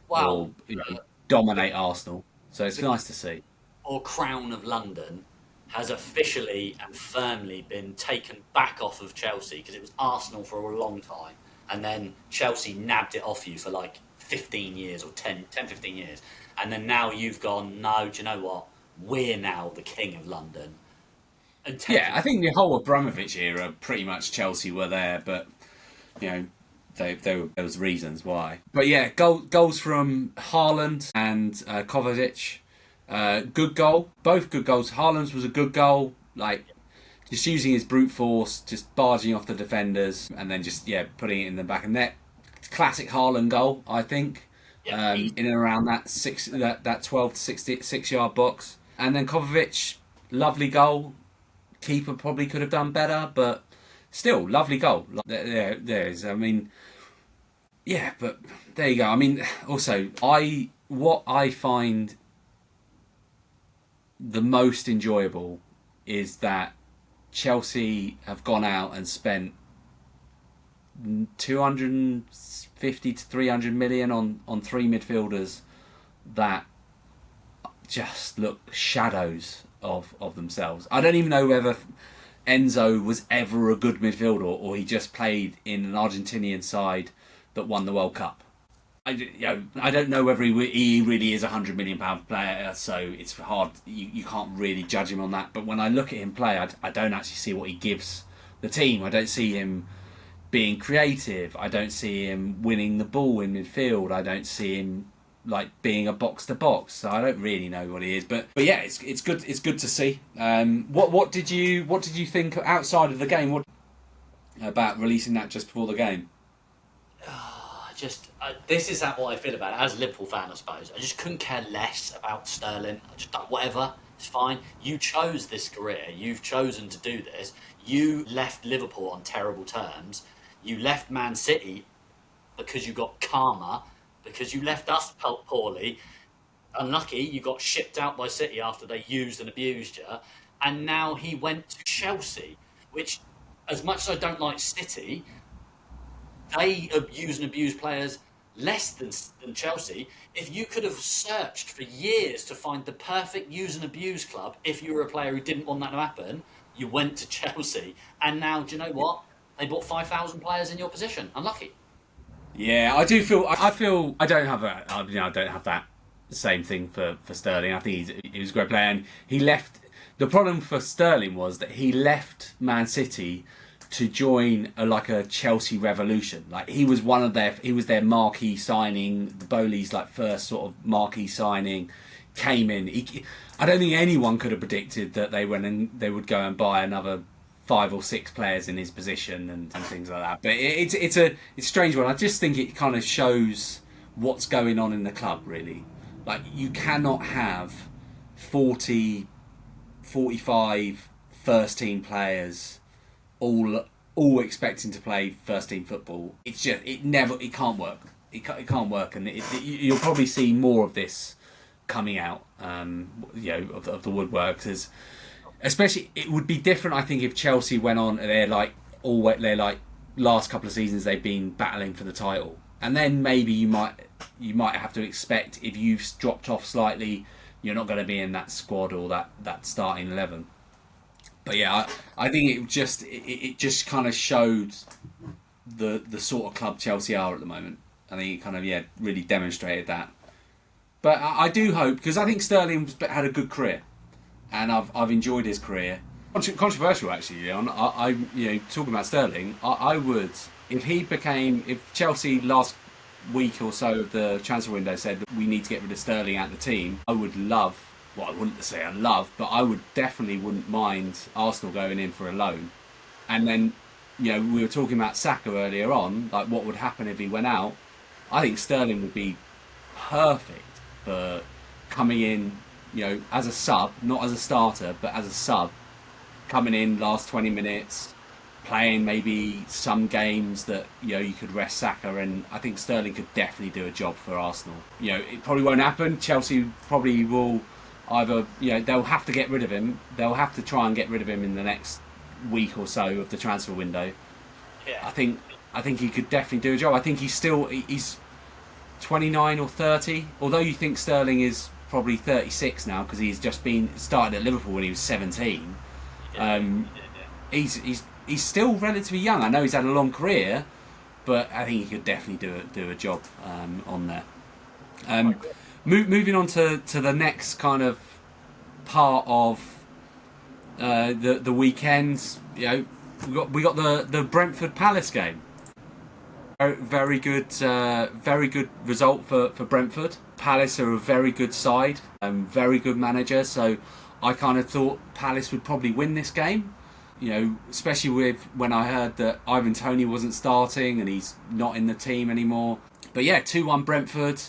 Well, or dominate Arsenal. So it's nice to see. Or Crown of London has officially and firmly been taken back off of Chelsea, because it was Arsenal for a long time, and then Chelsea nabbed it off you for like 15 years or 10-15 years, and then now you've gone, no, do you know what, we're now the king of London. Yeah, I think the whole Abramovich era, pretty much Chelsea were there, but you know, there was reasons why. But yeah, goals from Haaland and Kovacic. Good goal. Both good goals. Haaland's was a good goal. Like, just using his brute force, just barging off the defenders, and then just, putting it in the back of the net. Classic Haaland goal, I think. Yeah, in and around that 12 to 6 yard box. And then Kovacic, lovely goal. Keeper probably could have done better, but still, lovely goal. There is. I mean, yeah, but there you go. I mean, also, what I find the most enjoyable is that Chelsea have gone out and spent 250 to 300 million on three midfielders that just look shadows of themselves. I don't even know whether Enzo was ever a good midfielder, or he just played in an Argentinian side that won the World Cup. I don't know whether he really is a £100 million player, so it's hard. You can't really judge him on that. But when I look at him play, I don't actually see what he gives the team. I don't see him being creative. I don't see him winning the ball in midfield. I don't see him like being a box to box. So I don't really know what he is. But yeah, it's good. It's good to see. What did you think outside of the game? What about releasing that just before the game? this is what I feel about it as a Liverpool fan, I suppose. I just couldn't care less about Sterling. I just thought, whatever, it's fine. You chose this career. You've chosen to do this. You left Liverpool on terrible terms. You left Man City because you got karma, because you left us poorly. Unlucky, you got shipped out by City after they used and abused you. And now he went to Chelsea, which, as much as I don't like City, they use and abuse players less than Chelsea. If you could have searched for years to find the perfect use and abuse club, if you were a player who didn't want that to happen, you went to Chelsea. And now, do you know what? They bought 5,000 players in your position. Unlucky. Yeah, I do feel. I feel I don't have that. I don't have that same thing for Sterling. I think he was a great player, and he left. The problem for Sterling was that he left Man City to join a Chelsea revolution. Like he was their marquee signing, the Bowley's first sort of marquee signing, came in. I don't think anyone could have predicted that they would go and buy another 5 or 6 players in his position and things like that. But it's a strange one. I just think it kind of shows what's going on in the club, really. Like you cannot have 40, 45 first team players all expecting to play first team football. It can't work. It can't work, and you'll probably see more of this coming out, of the woodwork. Especially, it would be different, I think, if Chelsea went on and their last couple of seasons they've been battling for the title, and then maybe you might have to expect, if you've dropped off slightly, you're not going to be in that squad or that starting 11. But yeah, I think it just kind of showed the sort of club Chelsea are at the moment. I think it kind of really demonstrated that. But I do hope, because I think Sterling had a good career, and I've enjoyed his career. Controversial actually, Leon. I talking about Sterling, I would, if Chelsea last week or so of the transfer window said that we need to get rid of Sterling out of the team, I would love. Well, I wouldn't say I love, but I wouldn't mind Arsenal going in for a loan. And then, we were talking about Saka earlier on, like what would happen if he went out. I think Sterling would be perfect for coming in, as a sub, not as a starter, but as a sub, coming in last 20 minutes, playing maybe some games that, you could rest Saka, and I think Sterling could definitely do a job for Arsenal. It probably won't happen. Chelsea probably will either, they'll have to get rid of him. They'll have to try and get rid of him in the next week or so of the transfer window. Yeah. I think he could definitely do a job. I think he's 29 or 30. Although you think Sterling is probably 36 now because he's just been started at Liverpool when he was 17. He's still relatively young. I know he's had a long career, but I think he could definitely do a job on there. Moving on to the next kind of part of the weekend, we got the Brentford Palace game. Very good result for Brentford. Palace are a very good side, very good manager. So I kind of thought Palace would probably win this game. Especially when I heard that Ivan Toney wasn't starting and he's not in the team anymore. But yeah, 2-1 Brentford.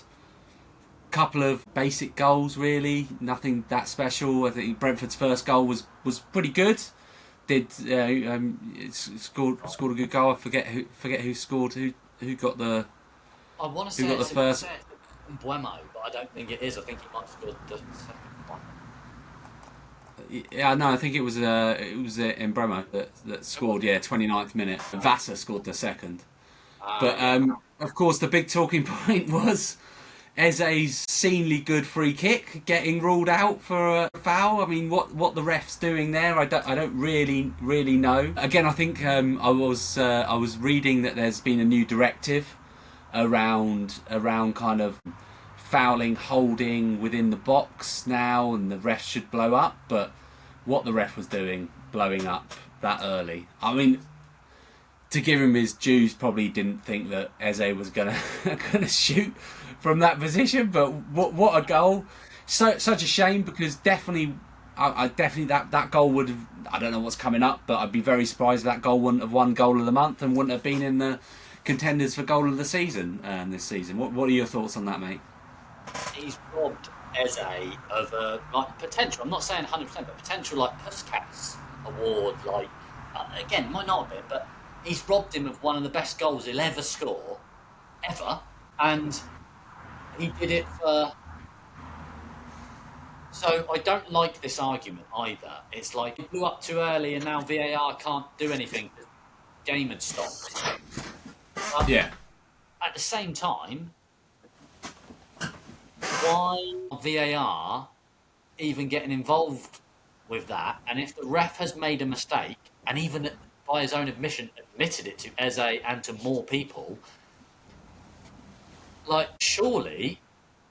Couple of basic goals, really, nothing that special. I think Brentford's first goal was pretty good. Scored a good goal. I forget who scored. Who got the? I want to say the first. Buemo, but I don't think it is. I think he might have scored the second one. Yeah, no, I think it was Mbeumo that scored. Yeah, 29th minute. Vasa scored the second. But of course, the big talking point was Eze's seemingly good free kick getting ruled out for a foul. I mean, what the ref's doing there, I don't really know. Again, I think I was reading that there's been a new directive around kind of fouling, holding within the box now, and the ref should blow up. But what the ref was doing, blowing up that early, I mean, to give him his dues, probably didn't think that Eze was gonna shoot from that position. But what a goal! Such a shame, because definitely that goal would have. I don't know what's coming up, but I'd be very surprised if that goal wouldn't have won goal of the month and wouldn't have been in the contenders for goal of the season this season. What are your thoughts on that, mate? He's robbed Eze of a potential. I'm not saying 100%, but potential Puskas award. Again, might not have been, but he's robbed him of one of the best goals he'll ever score, ever, and he did it for. So I don't like this argument either. It's like he blew up too early, and now VAR can't do anything. The game had stopped. But Yeah. At the same time, why VAR even getting involved with that? And if the ref has made a mistake, and even by his own admission admitted it to Eze and to more people, surely,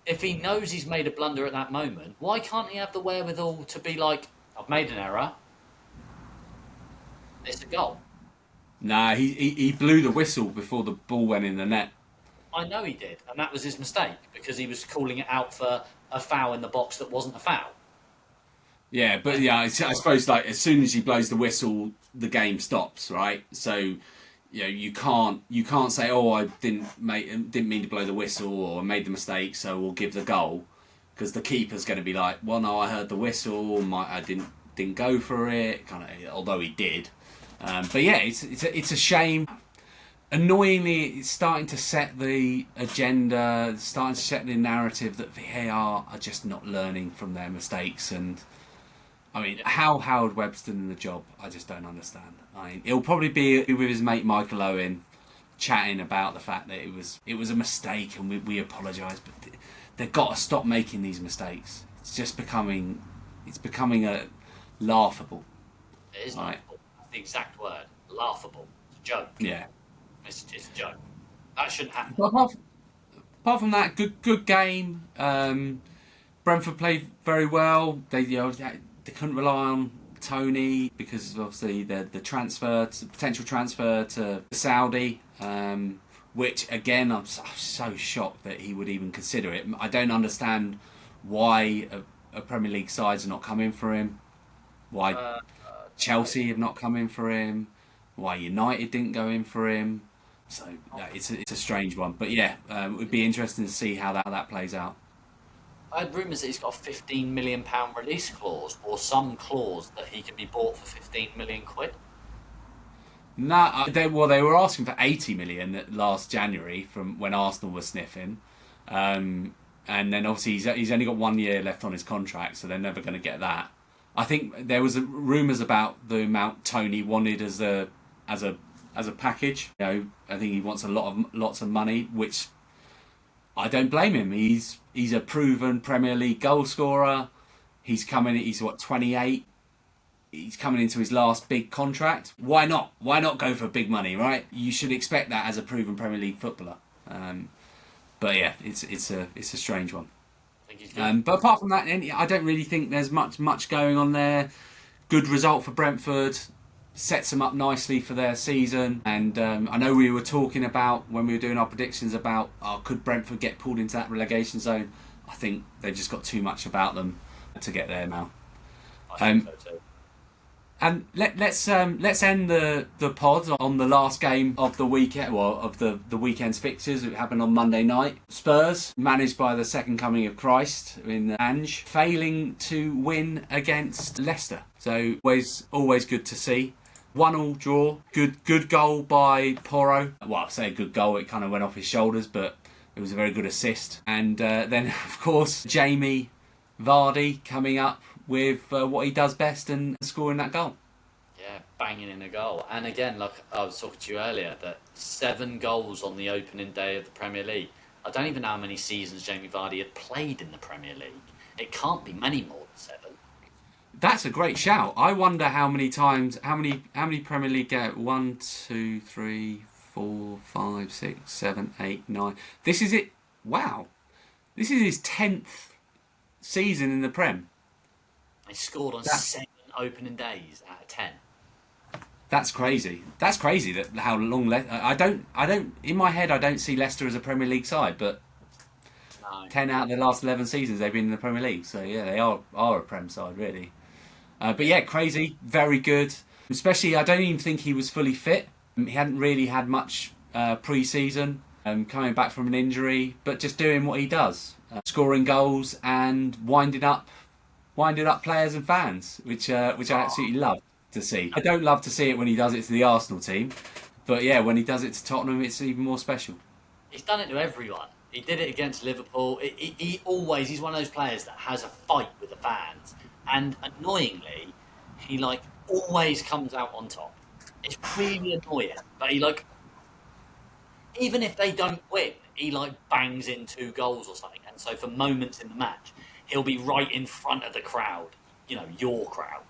if he knows he's made a blunder at that moment, why can't he have the wherewithal to be like, I've made an error, it's a goal? Nah, he blew the whistle before the ball went in the net. I know he did, and that was his mistake, because he was calling it out for a foul in the box that wasn't a foul. Yeah, but yeah, I suppose as soon as he blows the whistle, the game stops, right? So, you can't say, oh, I didn't mean to blow the whistle, or I made the mistake, so we'll give the goal, because the keeper's going to be like, well, no, I heard the whistle, I didn't go for it, kind of, although he did. But yeah, it's a shame. Annoyingly, it's starting to set the agenda, starting to set the narrative that VAR are just not learning from their mistakes. And I mean, how Howard Webb's doing the job, I just don't understand. I mean, it'll probably be with his mate Michael Owen, chatting about the fact that it was a mistake and we apologise, but they've got to stop making these mistakes. It's becoming a laughable. It is laughable. That's the exact word. Laughable. It's a joke. Yeah. It's a joke. That shouldn't happen. But apart from that, good game. Brentford played very well. They couldn't rely on Tony because of obviously the potential transfer to Saudi, which again I'm so shocked that he would even consider it. I don't understand why a Premier League sides are not coming for him. Why Chelsea have not come in for him. Why United didn't go in for him. So it's a strange one, but yeah, it would be interesting to see how that plays out. I had rumours that he's got a £15 million release clause, or some clause that he can be bought for 15 million quid. No, they were asking for 80 million last January from when Arsenal was sniffing, and then obviously he's only got 1 year left on his contract, so they're never going to get that. I think there was rumours about the amount Tony wanted as a package. I think he wants lots of money, which I don't blame him. He's a proven Premier League goal scorer. He's 28. He's coming into his last big contract. Why not? Why not go for big money, right? You should expect that as a proven Premier League footballer. But yeah, it's a strange one. But apart from that, I don't really think there's much going on there. Good result for Brentford. Sets them up nicely for their season. And I know we were talking about, when we were doing our predictions about, could Brentford get pulled into that relegation zone? I think they've just got too much about them to get there now. I think so too. And let's end the pod on the last game of the weekend, of the weekend's fixtures. It happened on Monday night. Spurs, managed by the second coming of Christ in Ange, failing to win against Leicester. So always good to see. 1-1 draw. Good goal by Porro. Well, I say a good goal. It kind of went off his shoulders, but it was a very good assist. And then, of course, Jamie Vardy coming up with what he does best and scoring that goal. Yeah, banging in a goal. And again, like I was talking to you earlier, that 7 goals on the opening day of the Premier League. I don't even know how many seasons Jamie Vardy had played in the Premier League. It can't be many more than 7. That's a great shout. I wonder how many Premier League get. 1, 2, 3, 4, 5, 6, 7, 8, 9. This is it. Wow. This is his 10th season in the Prem. He scored on 7 opening days out of 10. That's crazy. That's crazy that how long I don't in my head I don't see Leicester as a Premier League side, but no. 10 out of the last 11 seasons they've been in the Premier League. So yeah, they are a Prem side really. But yeah, crazy, very good. Especially I don't even think he was fully fit. He hadn't really had much pre-season, coming back from an injury, but just doing what he does, scoring goals and winding up players and fans, which I absolutely love to see. I don't love to see it when he does it to the Arsenal team, but yeah, when he does it to Tottenham, it's even more special. He's done it to everyone. He did it against Liverpool. He's one of those players that has a fight with the fans, and annoyingly, he always comes out on top. It's really annoying, but even if they don't win, he bangs in 2 goals or something, and so for moments in the match, he'll be right in front of the crowd, your crowd,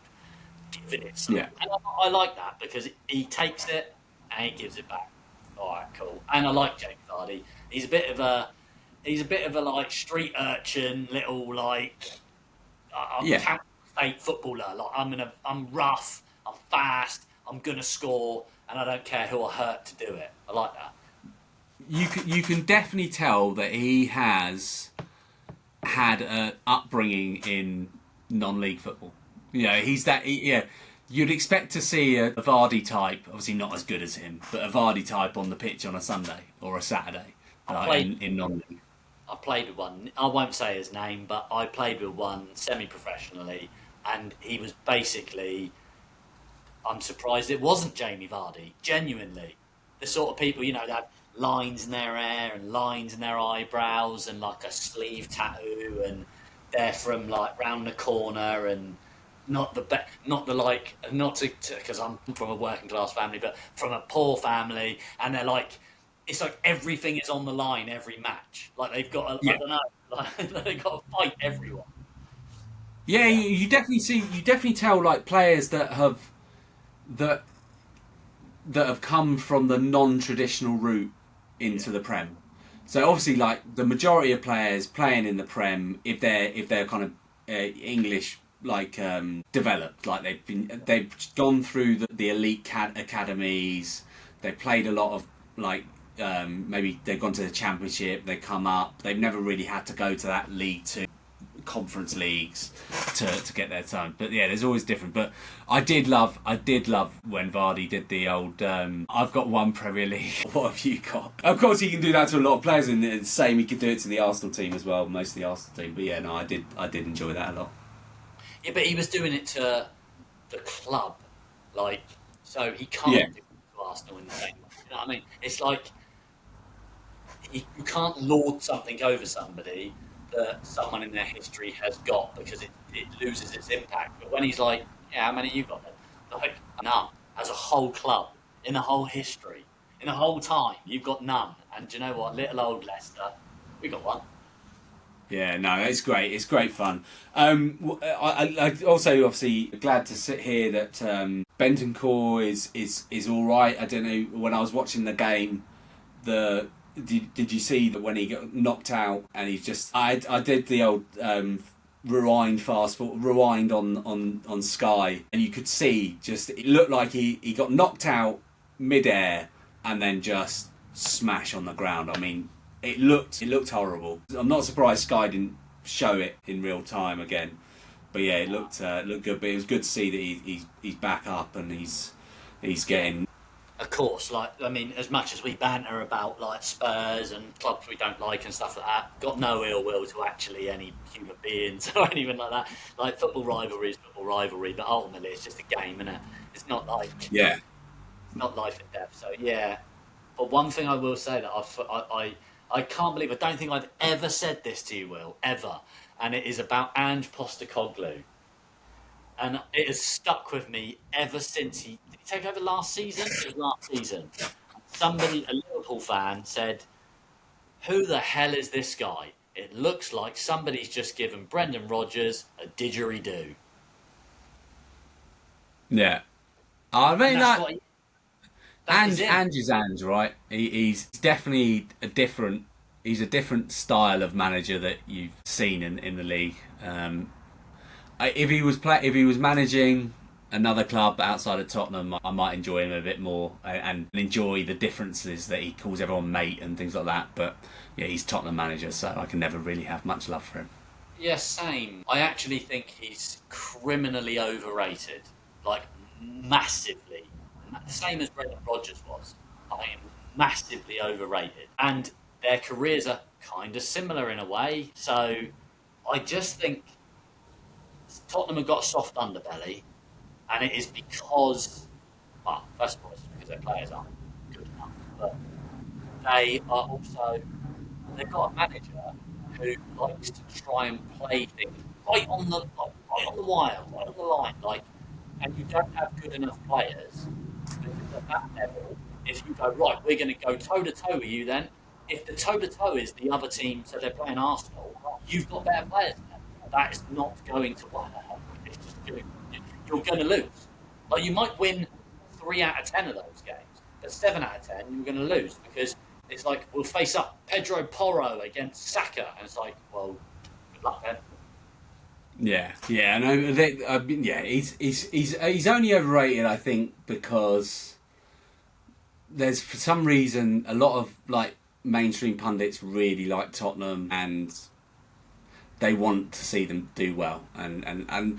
giving it something. Yeah. And I like that because he takes it and he gives it back. All right, cool. And I like Jamie Vardy. He's a bit of a street urchin, little I'm Camp State footballer. I'm rough, I'm fast, I'm gonna score, and I don't care who I hurt to do it. I like that. You can definitely tell that he has had an upbringing in non-league football. He's that. You'd expect to see a Vardy type, obviously not as good as him, but a Vardy type on the pitch on a Sunday or a Saturday in non-league. I played with one. I won't say his name, but I played with one semi-professionally, and he was basically. I'm surprised it wasn't Jamie Vardy. Genuinely, the sort of people that have lines in their hair and lines in their eyebrows and a sleeve tattoo, and they're from round the corner and. Not because I'm from a working class family, but from a poor family, and they're it's everything is on the line every match. They've got I don't know, they've got to fight everyone. Yeah, you definitely tell players that have come from the non-traditional route into the Prem. So obviously, the majority of players playing in the Prem, if they're kind of English. Developed, they've gone through the elite academies. They played a lot of maybe they've gone to the Championship. They come up. They've never really had to go to that League 2 conference leagues to get their time. But yeah, there's always different. But I did love when Vardy did the old. I've got one Premier League. What have you got? Of course, he can do that to a lot of players, and the same he could do it to the Arsenal team as well. Most of the Arsenal team. But yeah, no, I did enjoy that a lot. Yeah, but he was doing it to the club, so he can't do it to Arsenal in the same way. You know what I mean? It's you can't lord something over somebody that someone in their history has got because it loses its impact. But when he's how many you got then? None. As a whole club, in the whole history, in the whole time, you've got none. And do you know what? Little old Leicester, we got one. Yeah, no, it's great. It's great fun. I also obviously glad to sit here that Bentancur is all right. I don't know, when I was watching the game, did you see that when he got knocked out and he's just I did the old rewind on Sky, and you could see it looked like he got knocked out mid-air and then just smash on the ground. I mean, it looked horrible. I'm not surprised Sky didn't show it in real time again, but yeah, it looked good. But it was good to see that he's back up and he's getting. Of course, as much as we banter about Spurs and clubs we don't like and stuff like that, got no ill will to actually any human beings or anything like that. Football rivalry is football rivalry, but ultimately it's just a game, isn't it? It's not it's not life and death. So yeah, but one thing I will say that I can't believe, I don't think I've ever said this to you, Will, ever. And it is about Ange Postecoglou. And it has stuck with me ever since did he take over last season? It was last season. Somebody, a Liverpool fan, said, "Who the hell is this guy? It looks like somebody's just given Brendan Rodgers a didgeridoo." Yeah. I mean, Ange is Ange, right? He's definitely he's a different style of manager that you've seen in the league. If he was managing another club outside of Tottenham, I might enjoy him a bit more and enjoy the differences that he calls everyone mate and things like that. But yeah, he's Tottenham manager, so I can never really have much love for him. Yeah, same. I actually think he's criminally overrated, massively. The same as Brendan Rodgers was. massively overrated. And their careers are kind of similar in a way. So I just think Tottenham have got a soft underbelly, and it is because, well, first of all, it's because their players aren't good enough, but they are also, they've got a manager who likes to try and play things right on the wire, right on the line, and you don't have good enough players because at that level, if you go right, we're going to go toe to toe with you. Then, if the toe to toe is the other team, so they're playing Arsenal, you've got better players than them. That is not going to work. It's just you're going to lose. Like you might win 3 out of 10 of those games, but 7 out of 10 you're going to lose because it's like we'll face up Pedro Porro against Saka, and it's like, well, good luck then. Yeah, no, yeah, he's only overrated, I think, because there's for some reason a lot of like mainstream pundits really like Tottenham and they want to see them do well, and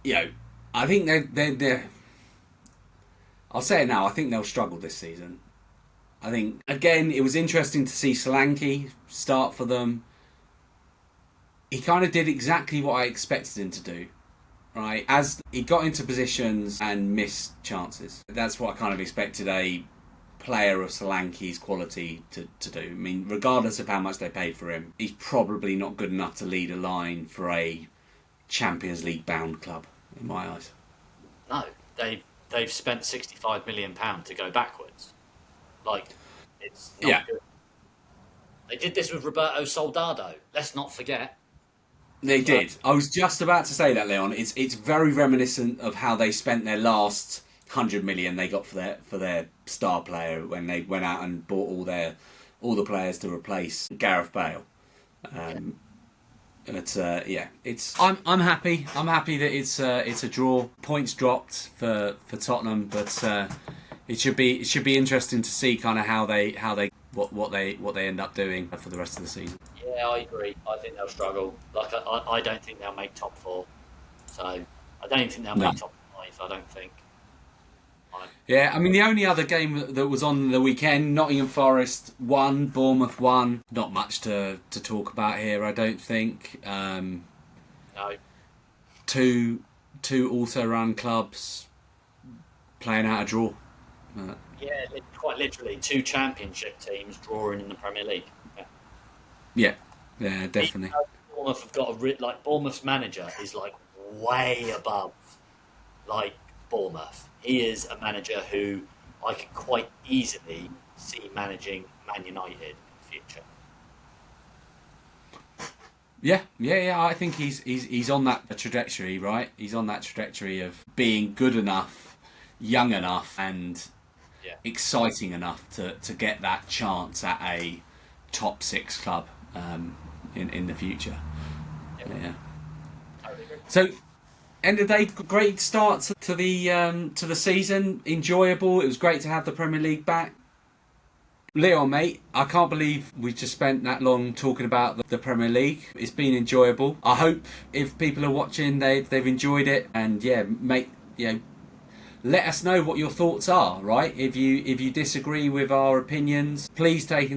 you know, I think they're I'll say it now. I think they'll struggle this season. I think again it was interesting to see Solanke start for them. He kind of did exactly what I expected him to do, right? As he got into positions and missed chances. That's what I kind of expected a player of Solanke's quality to do. I mean, regardless of how much they paid for him, he's probably not good enough to lead a line for a Champions League bound club, in my eyes. No, they've spent £65 million to go backwards. Like, it's not good. They did this with Roberto Soldado. Let's not forget. They did. I was just about to say that, Leon. It's very reminiscent of how they spent their last 100 million they got for their star player when they went out and bought all the players to replace Gareth Bale. But I'm happy. I'm happy that it's a draw. Points dropped for Tottenham, but it should be interesting to see kind of how they what they end up doing for the rest of the season. Yeah, I agree. I think they'll struggle. Like I don't think they'll make top 4. So I don't even think they'll make top 5. I don't think. Yeah, I mean the only other game that was on the weekend, Nottingham Forest won, Bournemouth won. Not much to talk about here, I don't think. No. Two also run clubs playing out a draw. Yeah, quite literally 2 championship teams drawing in the Premier League. Yeah, definitely. Bournemouth have got Bournemouth's manager is like way above like Bournemouth. He is a manager who I could quite easily see managing Man United in the future. Yeah. I think he's on that trajectory, right? He's on that trajectory of being good enough, young enough, and exciting enough to get that chance at a top 6 club in the future. Yeah. So, end of the day, great start to the season. Enjoyable. It was great to have the Premier League back. Leon, mate, I can't believe we just spent that long talking about the Premier League. It's been enjoyable. I hope if people are watching, they've enjoyed it. And mate, let us know what your thoughts are. Right? If you disagree with our opinions, please take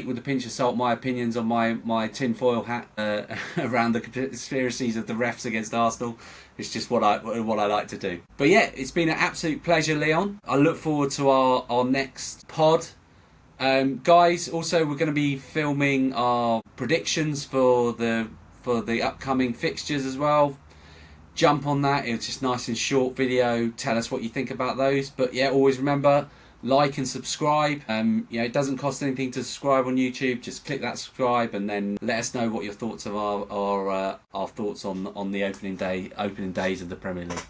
with a pinch of salt my opinions on my tinfoil hat around the conspiracies of the refs against Arsenal. It's just what I like to do. But yeah, it's been an absolute pleasure, Leon. I look forward to our next pod. Guys, also we're going to be filming our predictions for the upcoming fixtures as well. Jump on that. It's just nice and short video. Tell us what you think about those. But yeah, always remember, like and subscribe. It doesn't cost anything to subscribe on YouTube. Just click that subscribe and then let us know what your thoughts are our thoughts on the opening days of the Premier League.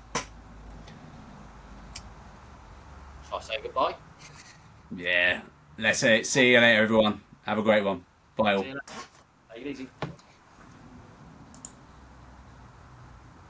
Shall I say goodbye? Yeah. Let's see you later, everyone. Have a great one. Bye all. See you later. Take it easy.